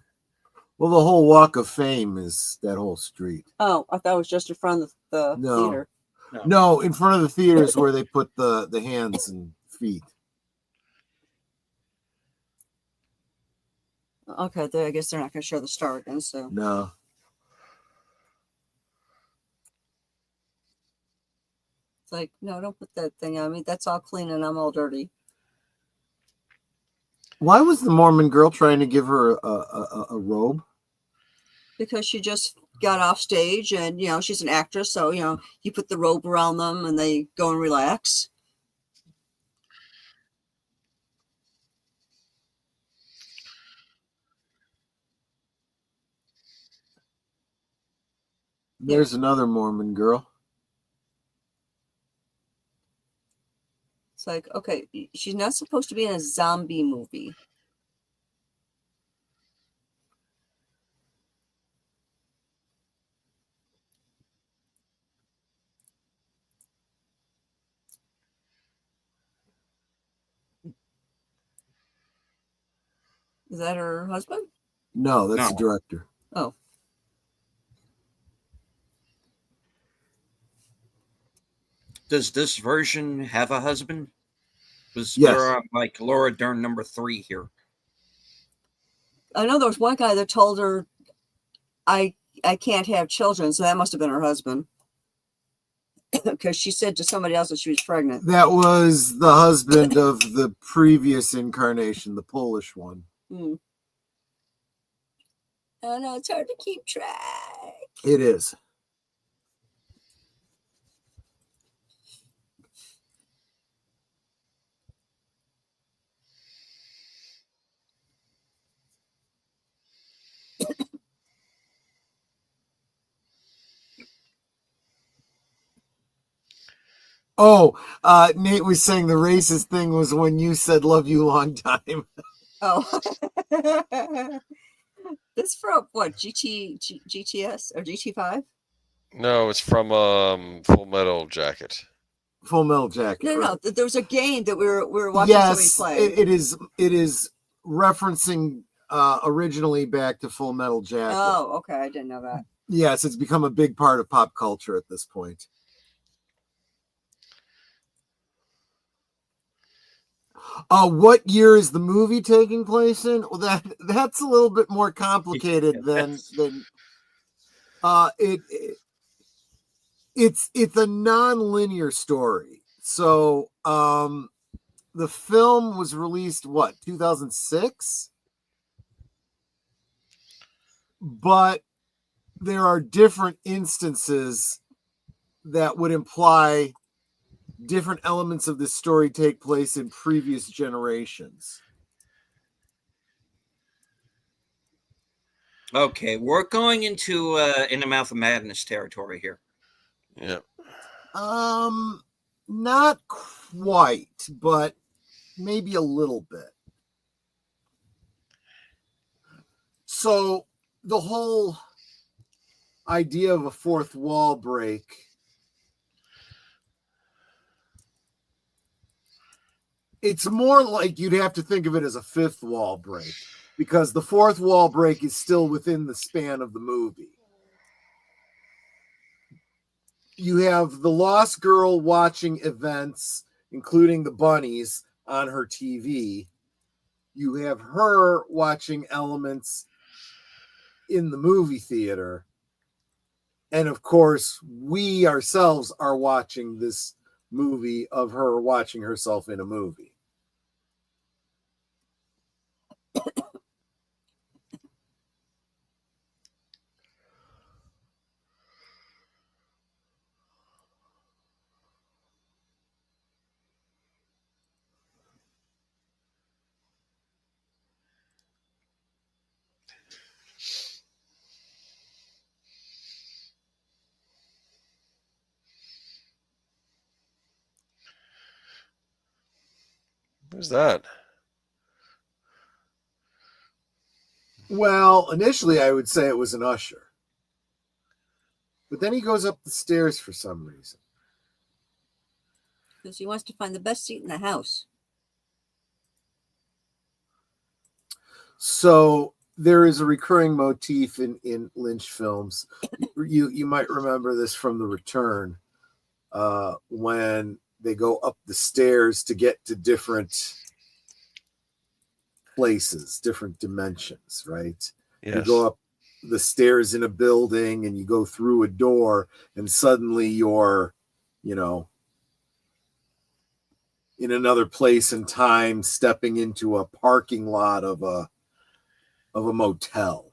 Well, the whole Walk of Fame is that whole street. Oh, I thought it was just in front of the No. theater. No, in front of the theater is where they put the hands and feet. Okay, I guess they're not going to show the star again, so. No. It's like, no, don't put that thing on me. That's all clean and I'm all dirty. Why was the Mormon girl trying to give her a robe? Because she just got off stage and, she's an actress. So, you put the robe around them and they go and relax. There's another Mormon girl. It's like, okay, she's not supposed to be in a zombie movie. Is that her husband? No, that's the No. director. Oh. Does this version have a husband? Yes. We're on, like Laura Dern number 3 here. I know there was one guy that told her, I can't have children, so that must have been her husband. Because she said to somebody else that she was pregnant. That was the husband of the previous incarnation, the Polish one. Hmm. I know, it's hard to keep track. It is. Oh, Nate was saying the racist thing was when you said "love you long time." Oh. This from what? GTS or GT5? No, it's from Full Metal Jacket. Full Metal Jacket. No. There was a game that we were watching Yes, somebody play. it is referencing originally back to Full Metal Jacket. Oh, okay. I didn't know that. Yes, it's become a big part of pop culture at this point. What year is the movie taking place in? Well, that's a little bit more complicated than it's a non-linear story. So the film was released 2006, but there are different instances that would imply different elements of this story take place in previous generations. Okay, we're going into In the Mouth of Madness territory here. Yeah. Not quite, but maybe a little bit. So the whole idea of a fourth wall break it's more like you'd have to think of it as a fifth wall break, because the fourth wall break is still within the span of the movie. You have the lost girl watching events, including the bunnies, on her TV. You have her watching elements in the movie theater. And of course, we ourselves are watching this movie of her watching herself in a movie. Who's that? Well, initially I would say it was an usher. But then he goes up the stairs for some reason. Because he wants to find the best seat in the house. So there is a recurring motif in Lynch films. You might remember this from The Return, when they go up the stairs to get to different places, different dimensions, right? Yes. You go up the stairs in a building and you go through a door and suddenly you're, in another place and time, stepping into a parking lot of a motel.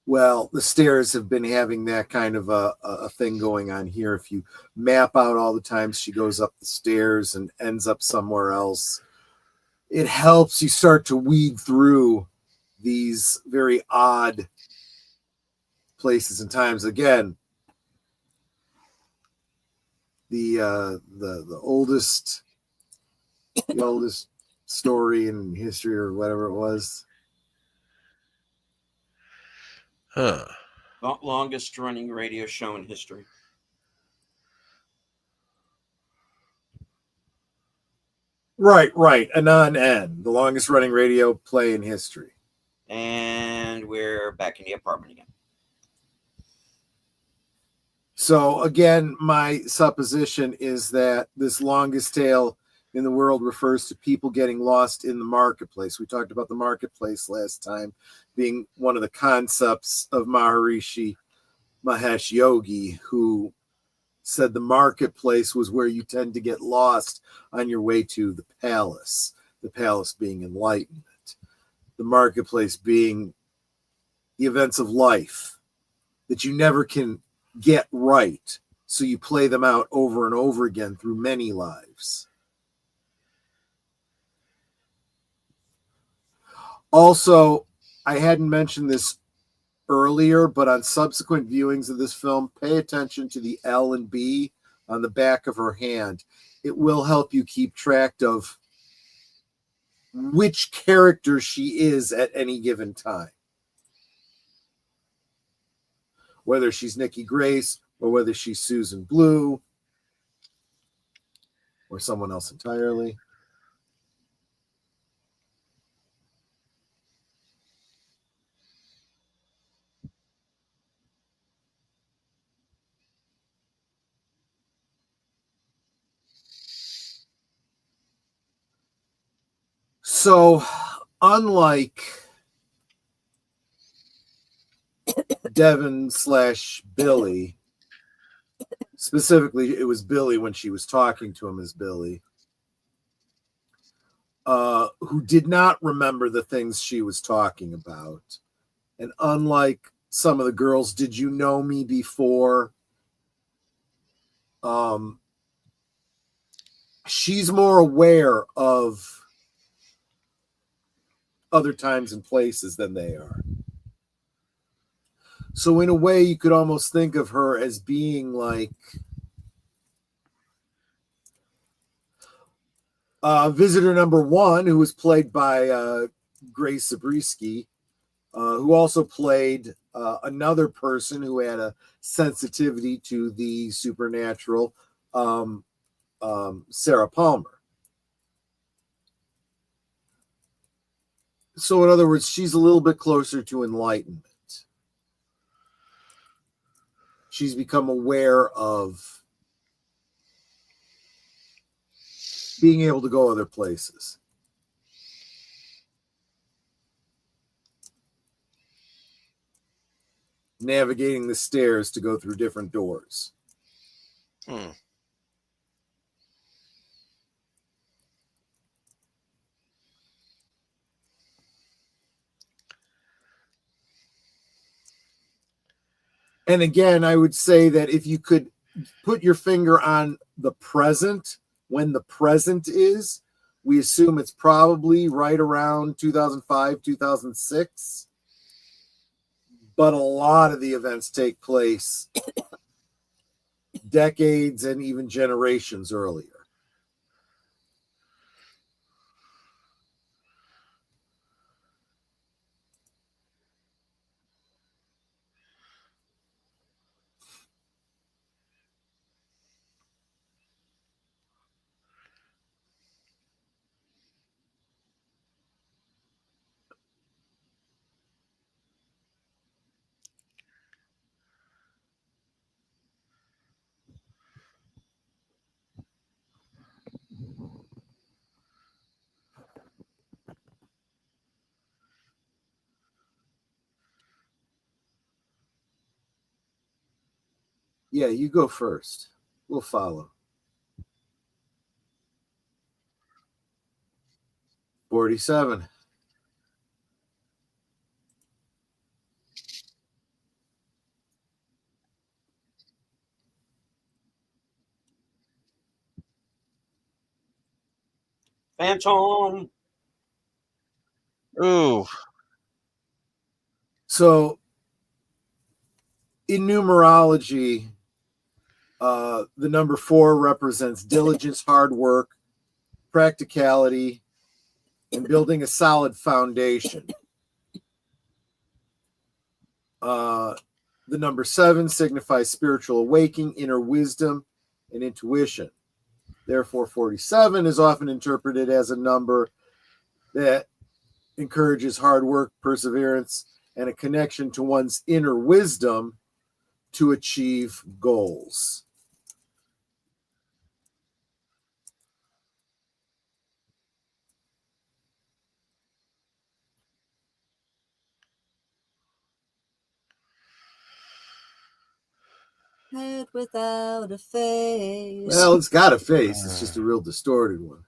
Well, the stairs have been having that kind of a thing going on here. If you map out all the times she goes up the stairs and ends up somewhere else, it helps you start to weed through these very odd places and times. Again, the oldest story in history, or whatever it was. Huh. Longest running radio show in history. Right. Anon N, the longest running radio play in history. And we're back in the apartment again. So again, my supposition is that this longest tale in the world refers to people getting lost in the marketplace. We talked about the marketplace last time being one of the concepts of Maharishi Mahesh Yogi, who said the marketplace was where you tend to get lost on your way to the palace being enlightenment, the marketplace being the events of life that you never can get right, so you play them out over and over again through many lives. Also, I hadn't mentioned this earlier, but on subsequent viewings of this film, pay attention to the L and B on the back of her hand. It will help you keep track of which character she is at any given time. Whether she's Nikki Grace or whether she's Susan Blue. or someone else entirely. So, unlike Devin/Billy, specifically, it was Billy when she was talking to him as Billy, who did not remember the things she was talking about. And unlike some of the girls, did you know me before? She's more aware of other times and places than they are. So in a way, you could almost think of her as being like visitor number one, who was played by Grace Zabriskie, who also played another person who had a sensitivity to the supernatural, Sarah Palmer. So in other words, she's a little bit closer to enlightenment. She's become aware of being able to go other places. Navigating the stairs to go through different doors. And again, I would say that if you could put your finger on the present, when the present is, we assume it's probably right around 2005, 2006. But a lot of the events take place decades and even generations earlier. Yeah, you go first. We'll follow. 47. Phantom. Ooh. So in numerology, the number 4 represents diligence, hard work, practicality, and building a solid foundation. The number 7 signifies spiritual awakening, inner wisdom, and intuition. Therefore, 47 is often interpreted as a number that encourages hard work, perseverance, and a connection to one's inner wisdom to achieve goals. Head without a face. Well, it's got a face. It's just a real distorted one.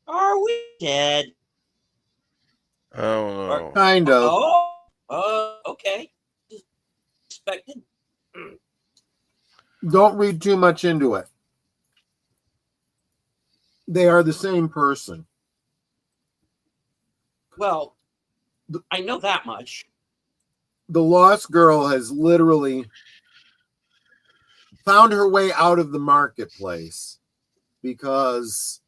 Are we dead? Oh no. Kind of. Okay. Expected. Don't read too much into it. They are the same person. Well, I know that much. The lost girl has literally found her way out of the marketplace because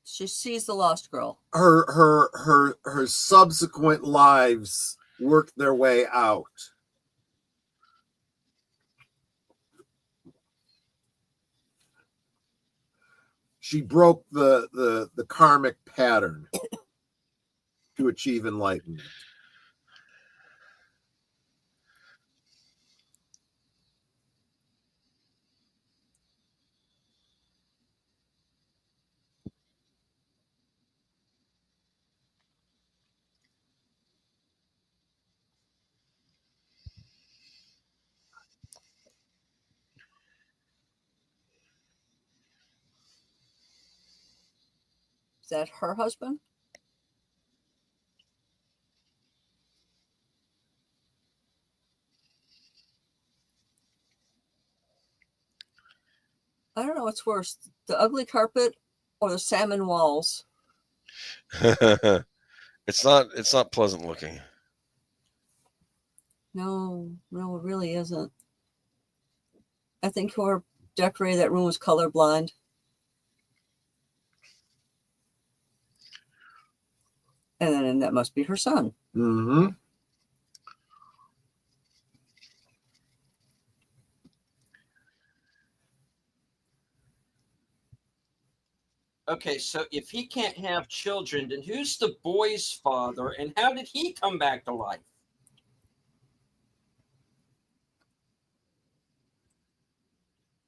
She sees the lost girl. her subsequent lives worked their way out. She broke the karmic pattern to achieve enlightenment. Is that her husband? I don't know what's worse, the ugly carpet or the salmon walls. It's not pleasant looking. No, it really isn't. I think whoever decorated that room was colorblind. And then that must be her son. Mm-hmm. Okay, so if he can't have children, then who's the boy's father and how did he come back to life?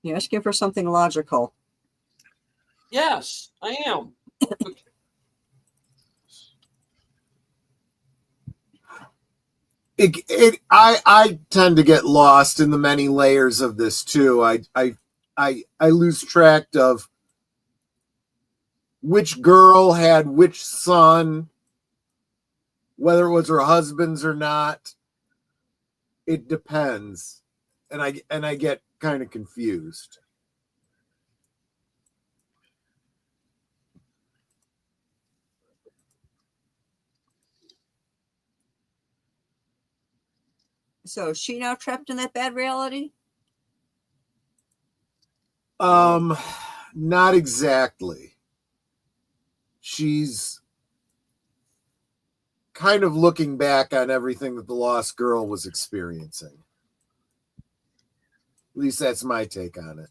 You're asking for something logical. Yes, I am. I tend to get lost in the many layers of this too. I lose track of which girl had which son, whether it was her husband's or not. It depends, and I get kind of confused. So is she now trapped in that bad reality? Not exactly. She's kind of looking back on everything that the lost girl was experiencing. At least that's my take on it.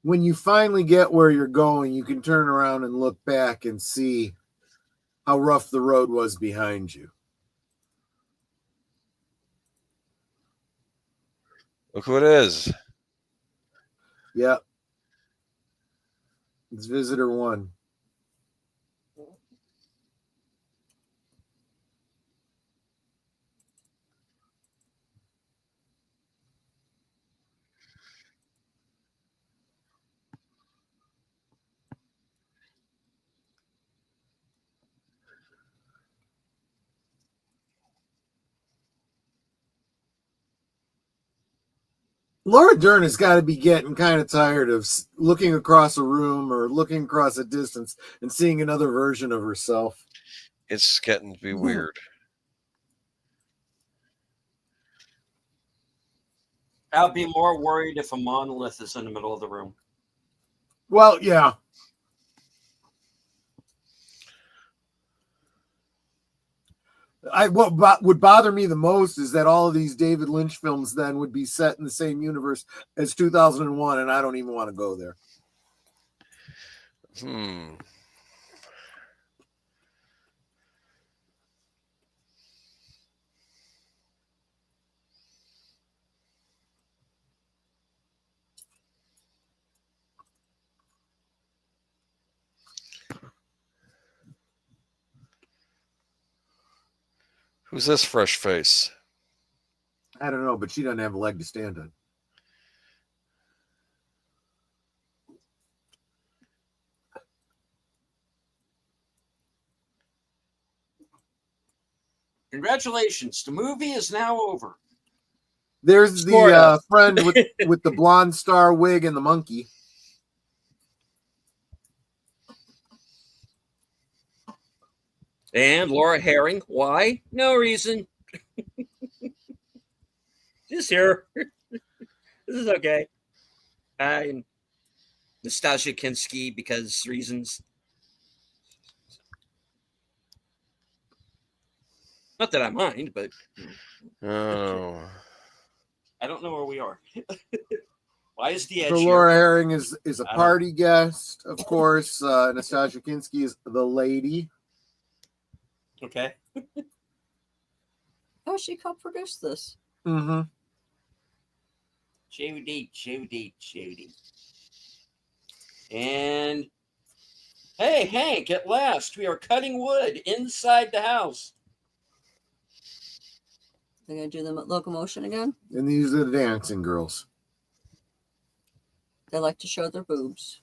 when you finally get where you're going, you can turn around and look back and see how rough the road was behind you. Look who it is. Yep. It's Visitor 1. Laura Dern has got to be getting kind of tired of looking across a room or looking across a distance and seeing another version of herself. It's getting to be weird. I'll be more worried if a monolith is in the middle of the room. Well, yeah. What would bother me the most is that all of these David Lynch films then would be set in the same universe as 2001, and I don't even want to go there. Who's this fresh face? I don't know, but she doesn't have a leg to stand on. Congratulations, the movie is now over. There's the friend with the blonde star wig and the monkey. And Laura Herring. Why? No reason. Just here. This is okay. And Nastasia Kinski because reasons. Not that I mind, but Oh. I don't know where we are. Why is the edge So here? Laura Herring is a party guest, of course. Nastasia Kinski is the lady. Okay. Oh, she co-produced this. Mm-hmm. Judy. And hey, Hank, at last we are cutting wood inside the house. They're going to do the locomotion again? And these are the dancing girls. They like to show their boobs.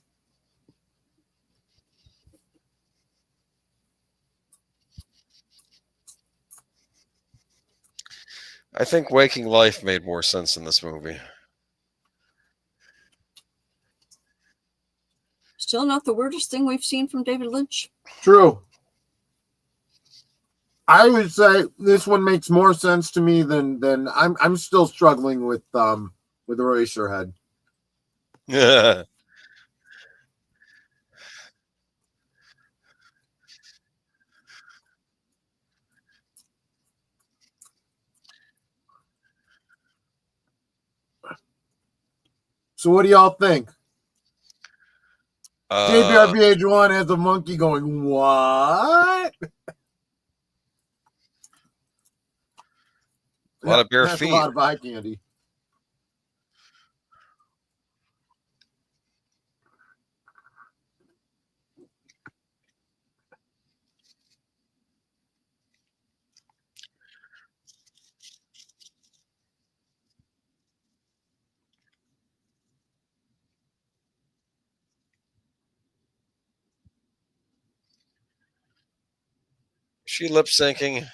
I think Waking Life made more sense in this movie. Still not the weirdest thing we've seen from David Lynch. True. I would say this one makes more sense to me than I'm still struggling with Eraserhead. Yeah. So what do y'all think? Uh, JBRBH1 has a monkey going, what? a lot of bare That's feet. a lot of eye candy. She lip syncing.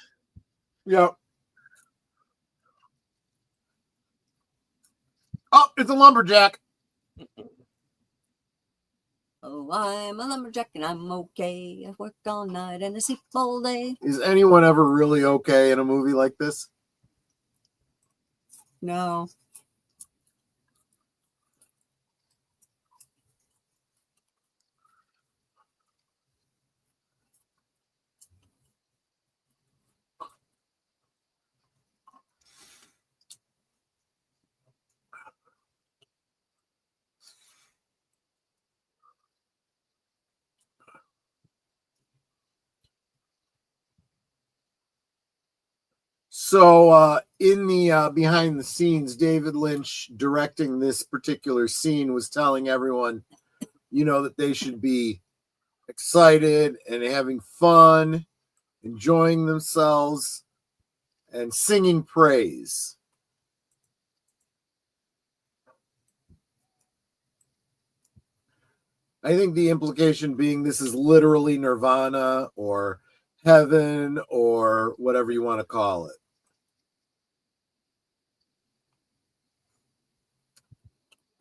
Yep. Oh, it's a lumberjack. Oh, I'm a lumberjack and I'm okay. I work all night and I sleep all day. Is anyone ever really okay in a movie like this? No. So in the behind the scenes, David Lynch directing this particular scene was telling everyone, that they should be excited and having fun, enjoying themselves, and singing praise. I think the implication being this is literally nirvana or heaven or whatever you want to call it.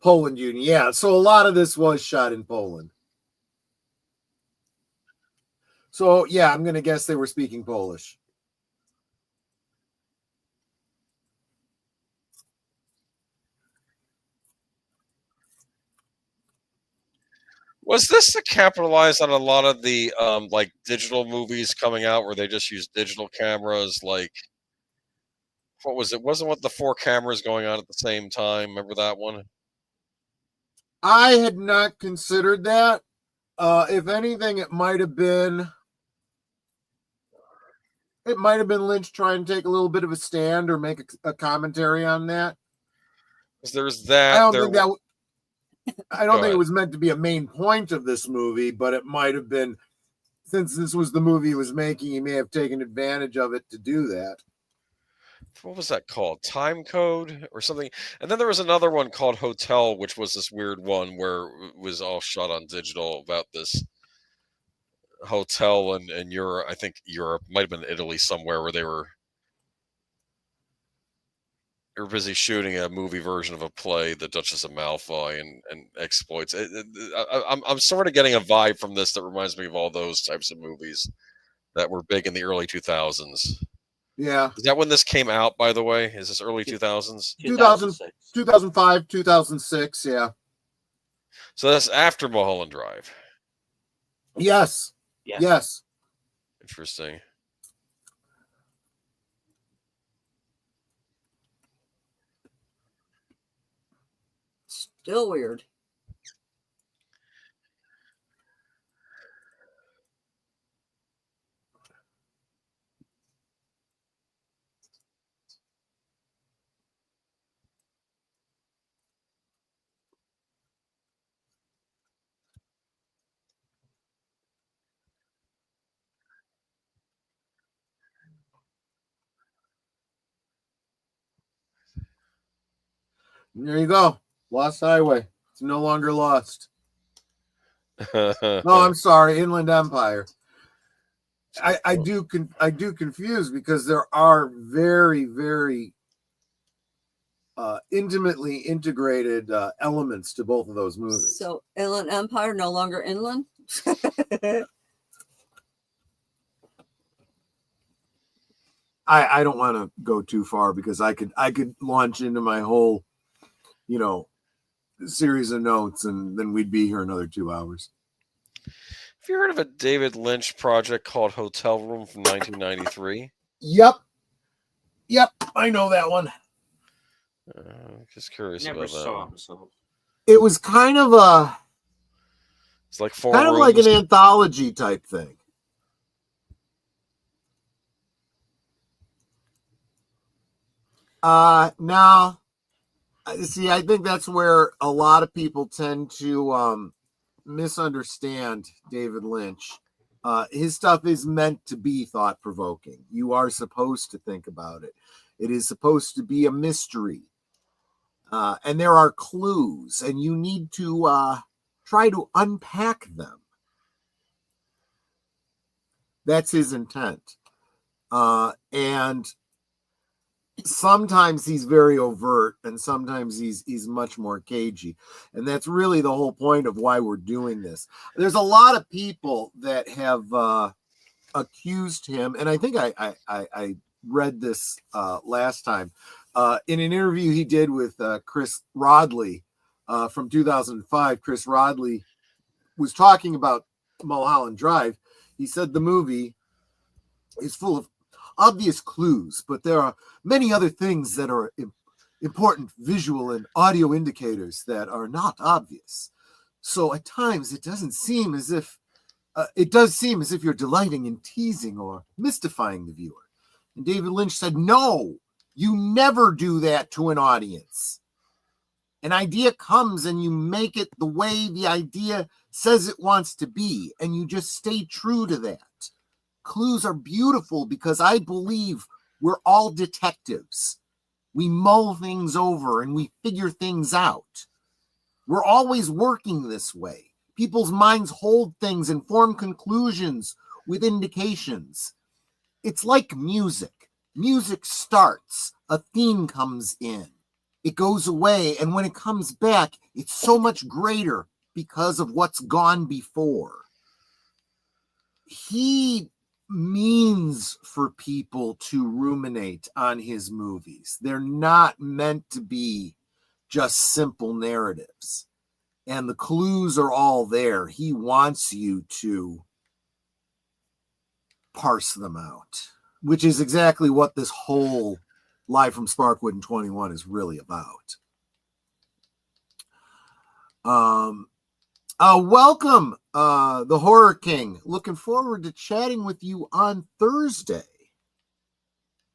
Poland Union. Yeah, so a lot of this was shot in Poland. So, yeah, I'm going to guess they were speaking Polish. Was this to capitalize on a lot of the like digital movies coming out where they just use digital cameras? Like, what was it? Wasn't what the 4 cameras going on at the same time? Remember that one? I had not considered that. If anything, it might have been Lynch trying to take a little bit of a stand or make a commentary on that. Because there's that. I don't think it was meant to be a main point of this movie, but it might have been, since this was the movie he was making, he may have taken advantage of it to do that. What was that called? Time Code or something? And then there was another one called Hotel, which was this weird one where it was all shot on digital about this hotel in Europe. I think Europe, might have been Italy somewhere, where they were busy shooting a movie version of a play, The Duchess of Malfoy, and exploits. I'm sort of getting a vibe from this that reminds me of all those types of movies that were big in the early 2000s. Yeah. Is that when this came out, by the way? Is this early 2000s? 2005, 2006, yeah. So that's after Mulholland Drive. Yes. Yes. Interesting. Still weird. There you go. Lost Highway. It's no longer lost. No, I'm sorry. Inland Empire. I do confuse because there are very, very intimately integrated elements to both of those movies. So Inland Empire no longer inland? I don't want to go too far because I could launch into my whole, series of notes and then we'd be here another 2 hours. Have you heard of a David Lynch project called Hotel Room from 1993? Yep, I know that one. Just curious Never about saw that. him, so It was kind of It's like 4 kind of rooms. like an anthology type thing. Now, see, I think that's where a lot of people tend to misunderstand David Lynch. His stuff is meant to be thought-provoking. You are supposed to think about it. It is supposed to be a mystery. And there are clues, and you need to try to unpack them. That's his intent. And sometimes he's very overt and sometimes he's much more cagey, and that's really the whole point of why we're doing this. There's a lot of people that have accused him, and I think I read this last time in an interview he did with Chris Rodley from 2005. Chris Rodley was talking about Mulholland Drive. He said the movie is full of obvious clues, but there are many other things that are important visual and audio indicators that are not obvious. So at times it does seem as if you're delighting in teasing or mystifying the viewer. And David Lynch said, no, you never do that to an audience. An idea comes and you make it the way the idea says it wants to be, and you just stay true to that. Clues are beautiful because I believe we're all detectives. We mull things over and we figure things out. We're always working this way. People's minds hold things and form conclusions with indications. It's like music. Music starts, a theme comes in, it goes away, and when it comes back, it's so much greater because of what's gone before. He means for people to ruminate on his movies. They're not meant to be just simple narratives. And the clues are all there. He wants you to parse them out, which is exactly what this whole Live from Sparkwood in 21 is really about. Welcome, the Horror King. Looking forward to chatting with you on Thursday.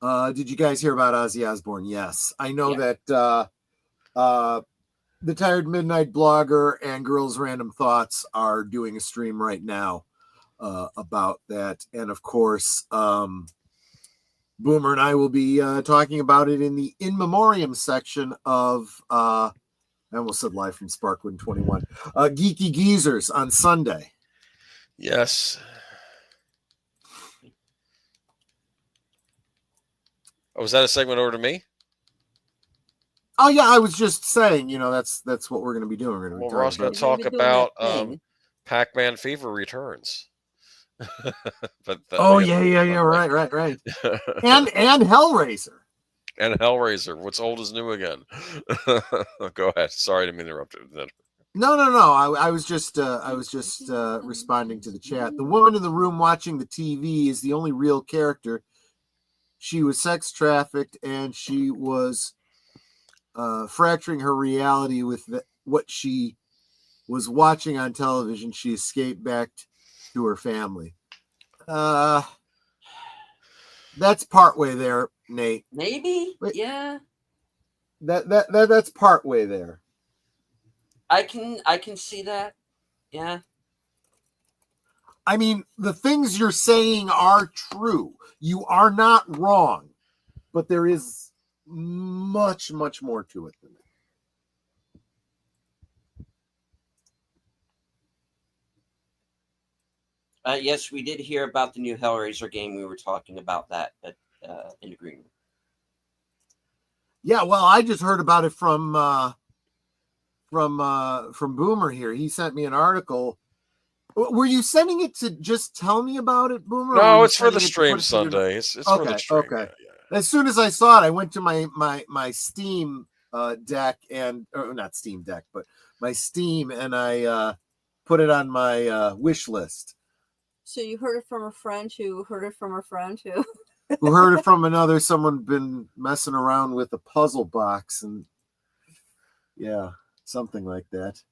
Did you guys hear about Ozzy Osbourne? Yes. I know that the Tired Midnight Blogger and Girls Random Thoughts are doing a stream right now about that. And of course, Boomer and I will be talking about it in the In Memoriam section of, I almost said Live from Sparkwood 21, Geeky Geezers on Sunday. Yes. Oh, was that a segment over to me? Oh yeah, I was just saying, that's what we're going to be doing. We're Well, we're also going to talk about Pac-Man Fever returns. But right. and Hellraiser. And Hellraiser. What's old is new again. Go ahead. Sorry to interrupt you. No. I was just responding to the chat. The woman in the room watching the TV is the only real character. She was sex trafficked, and she was fracturing her reality with what she was watching on television. She escaped back to her family. That's partway there, Nate. Maybe. Yeah. That's partway there. I can see that. Yeah. I mean, the things you're saying are true. You are not wrong, but there is much, much more to it than that. Yes, we did hear about the new Hellraiser game. We were talking about that in agreement. Yeah, well, I just heard about it from Boomer here. He sent me an article. Were you sending it to just tell me about it, Boomer? No, it's for the stream Sunday. It's for the stream. Okay. Yeah. As soon as I saw it, I went to my Steam deck not Steam Deck, but my Steam, and I put it on my wish list. So you heard it from a friend who heard it from a friend who who heard it from another. Someone been messing around with a puzzle box, and yeah, something like that.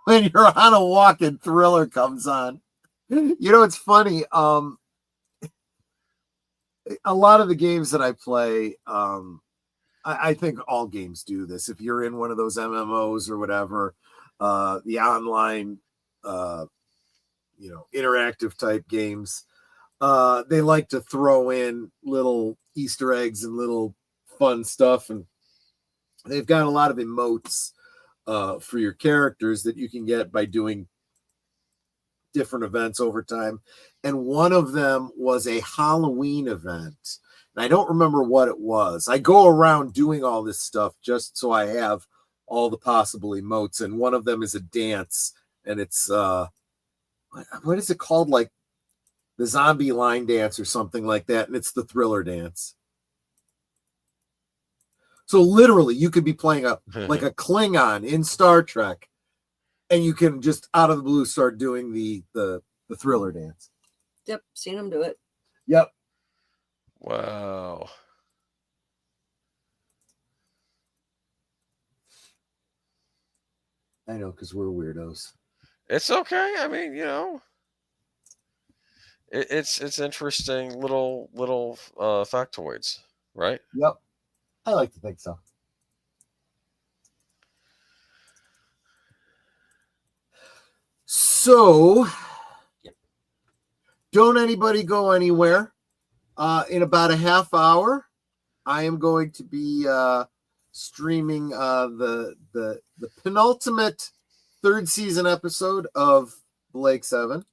When you're on a walk and Thriller comes on, it's funny. A lot of the games that I play, I think all games do this. If you're in one of those MMOs or whatever, the online, interactive type games, they like to throw in little Easter eggs and little fun stuff, and they've got a lot of emotes for your characters that you can get by doing different events over time. And one of them was a Halloween event. And I don't remember what it was. I go around doing all this stuff just so I have all the possible emotes. And one of them is a dance. And it's, what is it called? Like the zombie line dance or something like that. And it's the Thriller dance. So literally, you could be playing like a Klingon in Star Trek, and you can just out of the blue start doing the Thriller dance. Yep, seen him do it. Yep. Wow. I know, because we're weirdos. It's okay. I mean, it's interesting little factoids, right? Yep. I like to think so. So, don't anybody go anywhere. In about a half hour, I am going to be streaming the penultimate third season episode of Blake 7.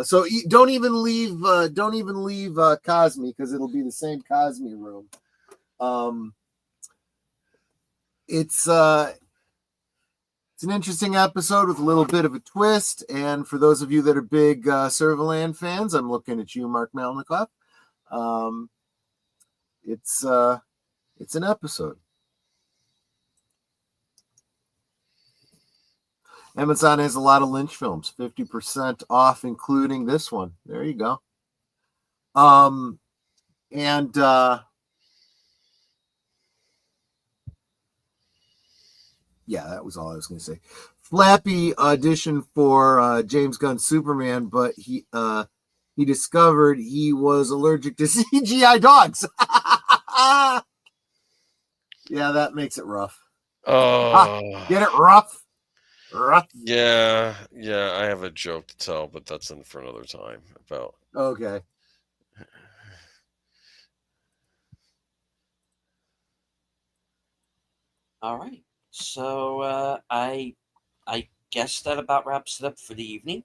So don't even leave Cosme, because it'll be the same Cosme room. It's an interesting episode with a little bit of a twist. And for those of you that are big Servalan fans, I'm looking at you, Mark Melnikoff. It's an episode. Amazon has a lot of Lynch films, 50% off, including this one. There you go. And yeah, that was all I was going to say. Flappy auditioned for James Gunn's Superman, but he discovered he was allergic to CGI dogs. Yeah, that makes it rough. Get it rough? Rough. Yeah, I have a joke to tell, but that's in for another time. About Okay. All right. So I guess that about wraps it up for the evening.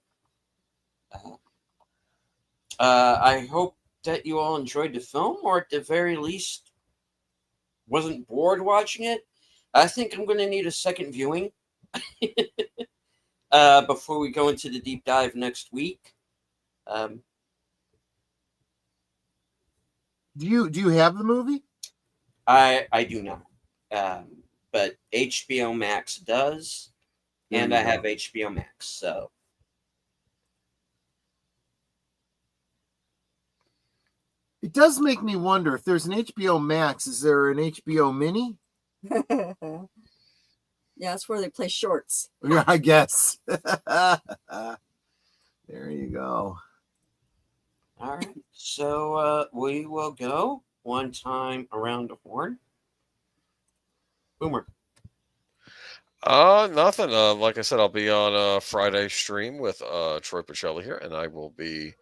I hope that you all enjoyed the film, or at the very least wasn't bored watching it. I think I'm going to need a second viewing before we go into the deep dive next week. Do you have the movie? I do not, but HBO Max does, and I have HBO Max, so. It does make me wonder if there's an HBO Max. Is there an HBO Mini? Yeah, that's where they play shorts. Yeah, I guess. There you go. All right. So we will go one time around the horn. Boomer. Nothing. Like I said, I'll be on a Friday stream with Troy Pacelli here, and I will be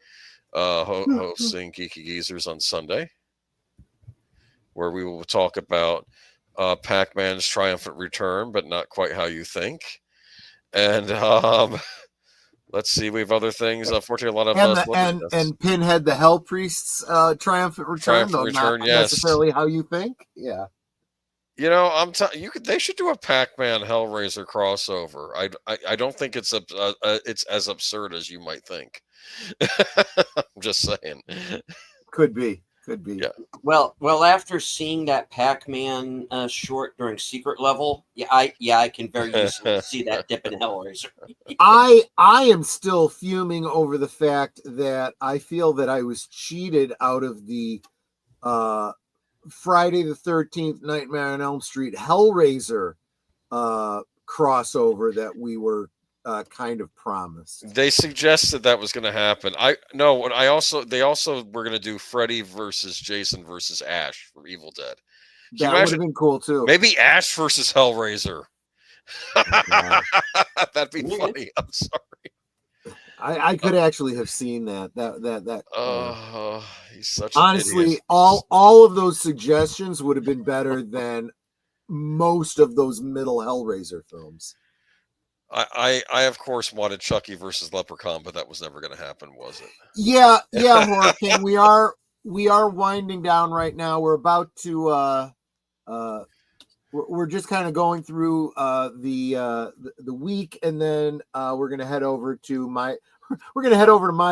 hosting Geeky Geezers on Sunday, where we will talk about Pac-Man's triumphant return, but not quite how you think. And let's see, we have other things. Unfortunately, a lot of and Pinhead the Hell Priest's triumphant return, though not yes. necessarily how you think. Yeah. They should do a Pac-Man Hellraiser crossover. I don't think it's as absurd as you might think. I'm just saying. Could be. Yeah. Well, after seeing that Pac-Man short during Secret Level, I can very easily see that dip in Hellraiser. I am still fuming over the fact that I feel that I was cheated out of the Friday the 13th Nightmare on Elm Street Hellraiser crossover that we were kind of promised. They suggested that was going to happen. They also were going to do Freddy versus Jason versus Ash from Evil Dead. That would have been cool too. Maybe Ash versus Hellraiser. That'd be funny. I'm sorry. I could actually have seen that. He's such honestly, an idiot. all of those suggestions would have been better than most of those middle Hellraiser films. I of course wanted Chucky versus Leprechaun, but that was never going to happen, was it? Yeah, Horror King. We are winding down right now. We're about to we're just kind of going through the week, and then we're gonna head over to my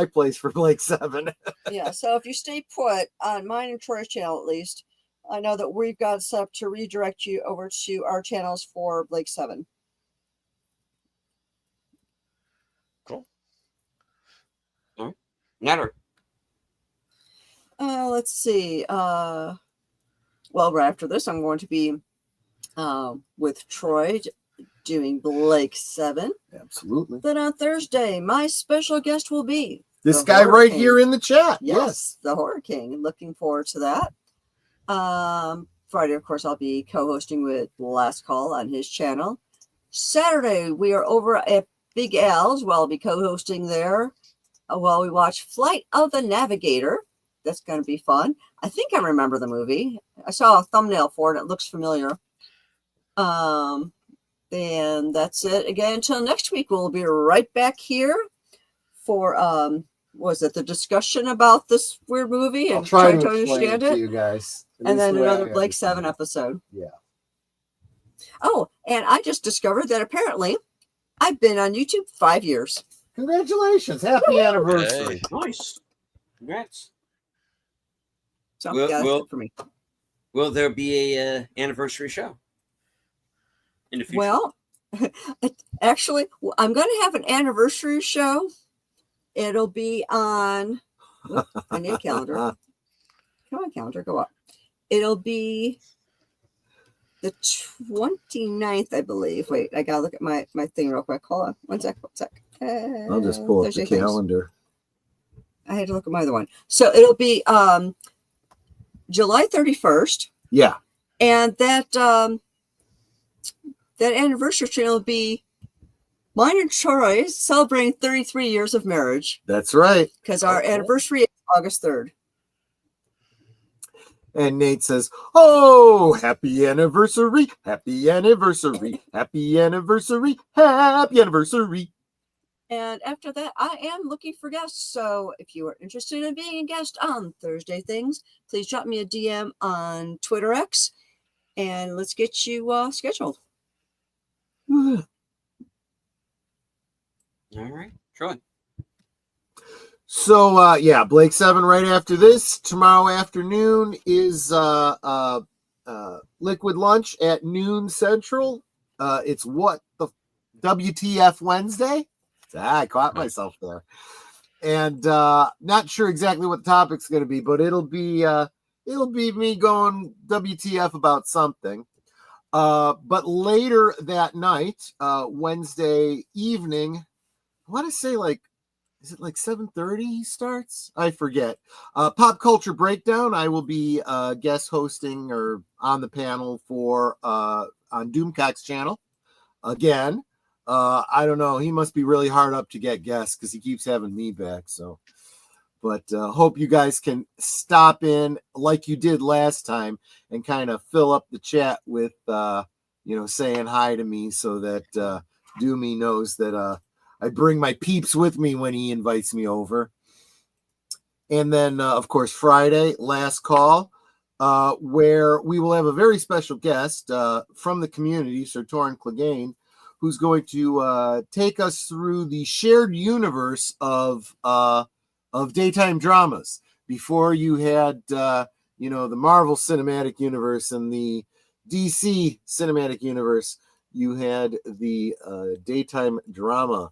place for Blake 7. Yeah, so if you stay put on mine and Troy's channel, at least, I know that we've got set up to redirect you over to our channels for Blake 7. Cool. All right. Natter. Let's see. Well, right after this, I'm going to be with Troy doing Blake 7. Absolutely. Then on Thursday, my special guest will be This the guy Horror right King. here in the chat. Yes, the Horror King. Looking forward to that. Friday, of course, I'll be co-hosting with Last Call on his channel. Saturday, we are over at Big Al's. Well, I'll be co-hosting there while we watch Flight of the Navigator. That's going to be fun. I think I remember the movie. I saw a thumbnail for it. It looks familiar. And that's it. Again, until next week, we'll be right back here for was it the discussion about this weird movie and I'll try to understand explain it it, to you guys. and then the way another I Blake 7 understand episode. it. Yeah. Oh, and I just discovered that apparently I've been on YouTube 5 years. Congratulations. Happy anniversary. Nice. Congrats. So Well- yeah, that's well- good for me. Will there be a anniversary show in the future? Well, actually, I'm going to have an anniversary show. It'll be on. Whoop, I need a calendar. Come on, calendar, go up. It'll be the 29th, I believe. Wait, I gotta look at my thing real quick. Hold on, one sec. I'll just pull up Thursday the things. calendar. I had to look at my other one. So it'll be July 31st, Yeah. and that anniversary channel will be mine and Troy's celebrating 33 years of marriage That's right. because our Okay. anniversary is August 3rd. And Nate says, "Oh, happy anniversary, happy anniversary, happy anniversary, happy anniversary." And after that, I am looking for guests. So if you are interested in being a guest on Thursday Things, please drop me a DM on Twitter X and let's get you scheduled. All right. Troy. So yeah, Blake 7 right after this. Tomorrow afternoon is Liquid Lunch at noon Central. It's what the WTF Wednesday? I caught myself there. And not sure exactly what the topic's going to be, but it'll be me going WTF about something. But later that night, Wednesday evening, I want to say is it like 7:30 he starts? I forget. Pop Culture Breakdown. I will be guest hosting or on the panel for on Doomcock's channel again. I don't know. He must be really hard up to get guests because he keeps having me back. So, but hope you guys can stop in like you did last time and kind of fill up the chat with saying hi to me so that Doomy knows that I bring my peeps with me when he invites me over. And then, of course, Friday, Last Call, where we will have a very special guest from the community, Sir Torrin Clegane, who's going to take us through the shared universe of daytime dramas. Before you had, the Marvel Cinematic Universe and the DC Cinematic Universe, you had the daytime drama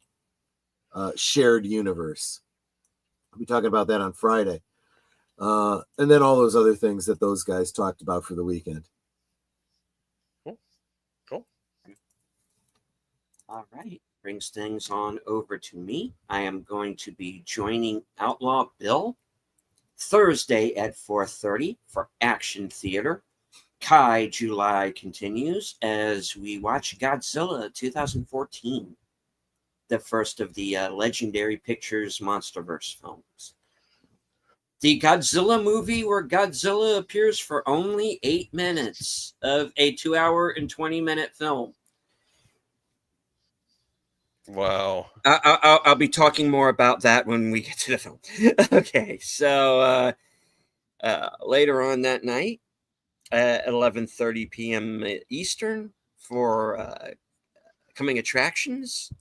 shared universe. I'll be talking about that on Friday. And then all those other things that those guys talked about for the weekend. Cool. All right. Brings things on over to me. I am going to be joining Outlaw Bill Thursday at 4:30 for Action Theater. Kai July continues as we watch Godzilla 2014. The first of the Legendary Pictures Monsterverse films. The Godzilla movie where Godzilla appears for only 8 minutes of a 2-hour and 20-minute film. Wow. I'll be talking more about that when we get to the film. Okay, so later on that night at 11:30 p.m. Eastern for coming attractions.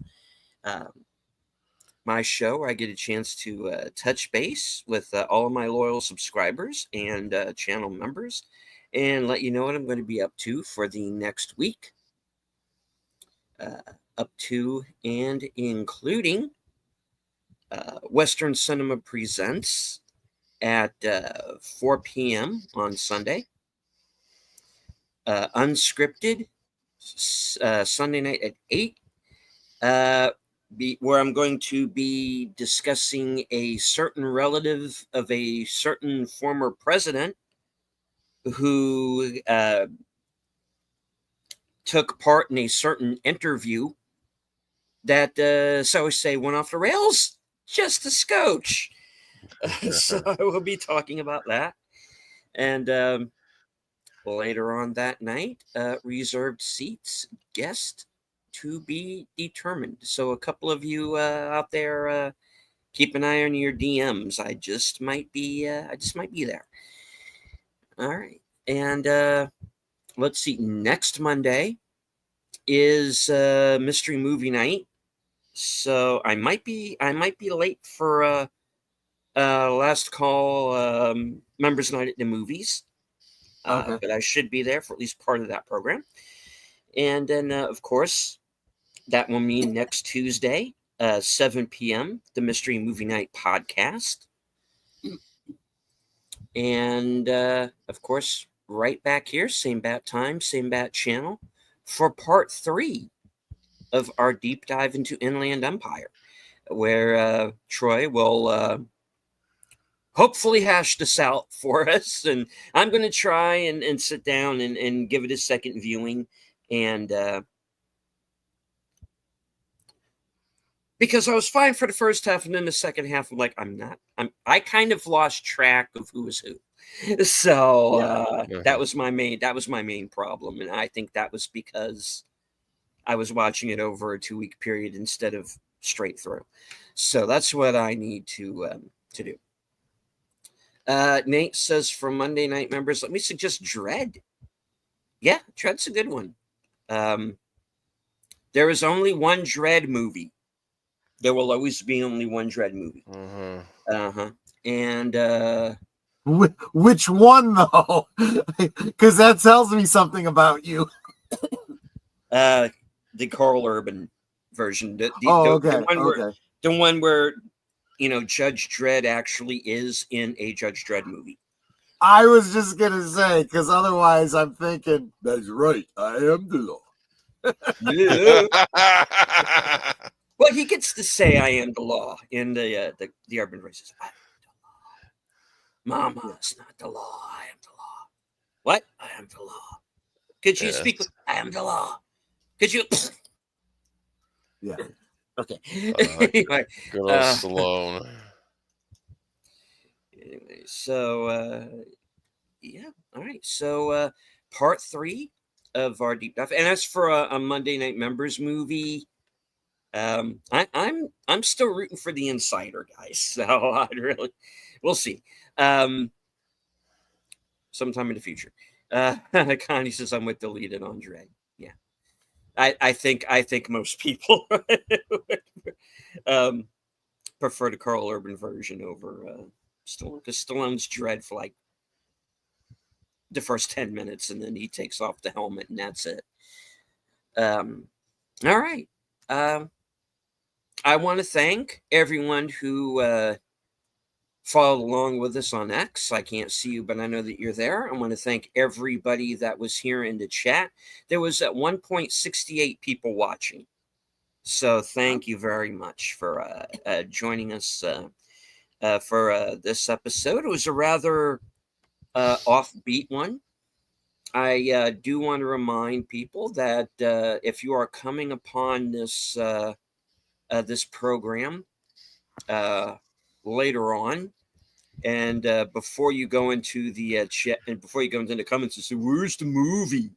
My show where I get a chance to touch base with all of my loyal subscribers and channel members and let you know what I'm going to be up to for the next week. Up to and including Western Cinema Presents at 4 p.m. on Sunday. Unscripted Sunday night at 8. Where I'm going to be discussing a certain relative of a certain former president who took part in a certain interview that, so I say, went off the rails just a scotch. So I will be talking about that. And later on that night, reserved seats, guest to be determined. So a couple of you out there, keep an eye on your DMs. I just might be there. All right. And let's see. Next Monday is mystery movie night. So I might be late for last call members night at the movies. Okay. But I should be there for at least part of that program. And then, of course, that will mean next Tuesday, 7 p.m., the Mystery Movie Night podcast. And, of course, right back here, same bat time, same bat channel, for part 3 of our deep dive into Inland Empire, where Troy will hopefully hash this out for us. And I'm going to try and sit down and give it a second viewing. And because I was fine for the first half, and then the second half, I'm like, I kind of lost track of who was who. So that was my main problem. And I think that was because I was watching it over a 2-week period instead of straight through. So that's what I need to do. Nate says, for Monday night members, let me suggest Dread. Yeah, Dread's a good one. There is only one Dread movie. There will always be only one Dread movie. And which one though? Because that tells me something about you. The Carl Urban version. The one where Judge Dredd actually is in a Judge Dredd movie. I was just gonna say, because otherwise I'm thinking, that's right, I am the law. Well, he gets to say I am the law in the Urban races. I am the law. Mama, it's not the law. I am the law. What? I am the law. Could you speak? I am the law. Could you? Yeah. Okay. Anyway, good old Stallone. Anyway, so yeah. All right. So part 3 of our deep dive. And as for a Monday night members movie, I'm still rooting for the Insider, guys. So we'll see. Sometime in the future. Connie says I'm with deleted on Dread. Yeah. I think most people prefer the Carl Urban version over Stallone, because Stallone's Dread for like the first 10 minutes, and then he takes off the helmet, and that's it. All right. I want to thank everyone who followed along with us on X. I can't see you, but I know that you're there. I want to thank everybody that was here in the chat. There was at 1.68 people watching. So thank you very much for joining us for this episode. It was a rather offbeat one. I do want to remind people that if you are coming upon this this program later on, and before you go into the chat and before you go into the comments and say, "Where's the movie?"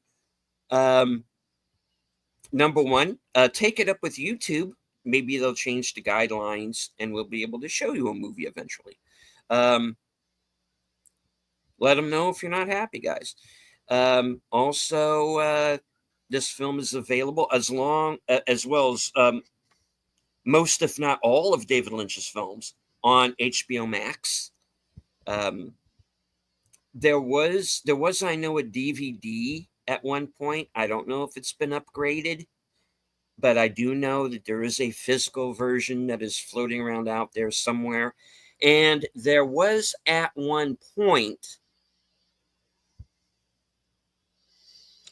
Number one, take it up with YouTube. Maybe they'll change the guidelines, and we'll be able to show you a movie eventually. Let them know if you're not happy, guys. Also, this film is available as well as most, if not all, of David Lynch's films on HBO Max. There was, I know, a DVD at one point. I don't know if it's been upgraded, but I do know that there is a physical version that is floating around out there somewhere. And there was at one point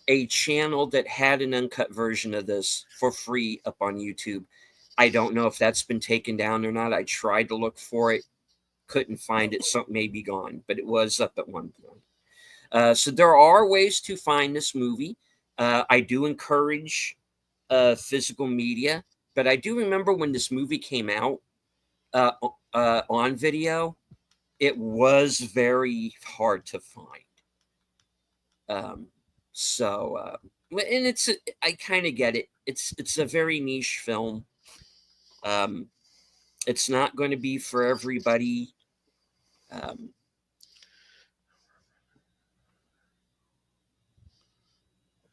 a channel that had an uncut version of this for free up on YouTube. I don't know if that's been taken down or not. I tried to look for it, couldn't find it. Something may be gone, but it was up at one point. So there are ways to find this movie. I do encourage physical media, but I do remember when this movie came out on video, it was very hard to find. And I kind of get it. It's a very niche film. It's not going to be for everybody.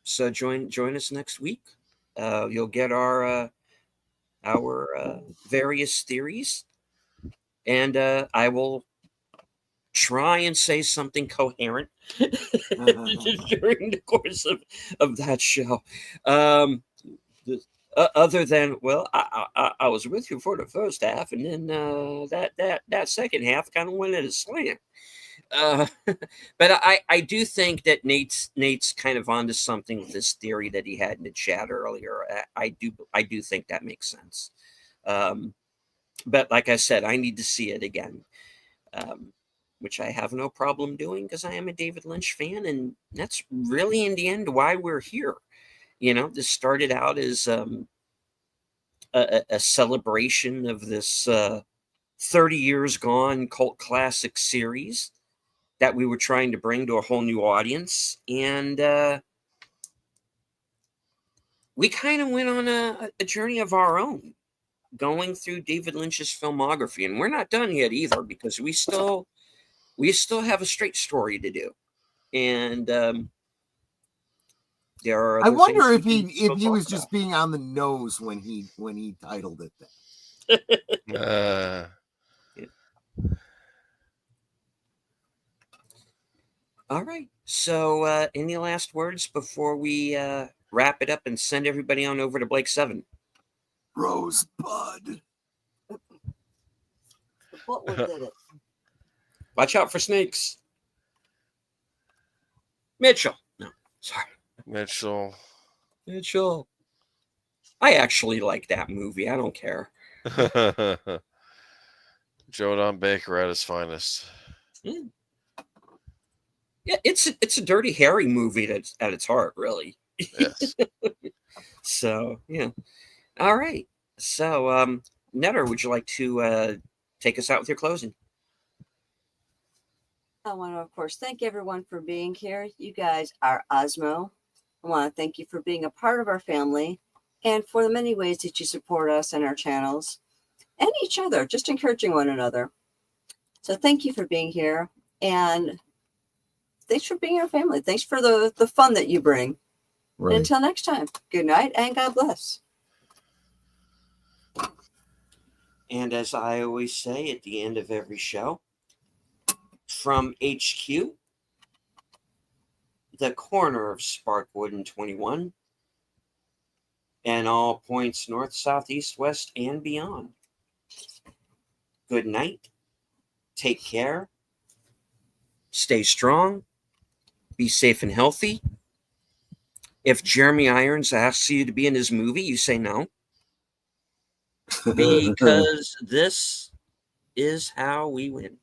So join us next week. You'll get our various theories, and I will try and say something coherent during the course of that show. Other than, well, I was with you for the first half, and then that second half kind of went at a slant. But I do think that Nate's kind of onto something with this theory that he had in the chat earlier. I do think that makes sense. But like I said, I need to see it again, which I have no problem doing because I am a David Lynch fan, and that's really in the end why we're here. This started out as a celebration of this 30 years gone cult classic series that we were trying to bring to a whole new audience. And we kind of went on a journey of our own, going through David Lynch's filmography. And we're not done yet either, because we still have a straight story to do. And there are I wonder if he was just being on the nose when he titled it that. All right. So any last words before we wrap it up and send everybody on over to Blake 7? Rosebud. What did it? Watch out for snakes. Mitchell. No, sorry. Mitchell. I actually like that movie. I don't care. Joe Don Baker at his finest. Yeah, it's a Dirty Harry movie that's at its heart, really. Yes. So, yeah. All right. So, Netter, would you like to take us out with your closing? I want to, of course, thank everyone for being here. You guys are Osmo. I want to thank you for being a part of our family and for the many ways that you support us and our channels and each other, just encouraging one another. So thank you for being here, and thanks for being our family. Thanks for the fun that you bring. Right. And until next time, good night and God bless. And as I always say at the end of every show, from HQ, the corner of Sparkwood and 21, and all points north, south, east, west, and beyond. Good night. Take care. Stay strong. Be safe and healthy. If Jeremy Irons asks you to be in his movie, you say no. Because this is how we win.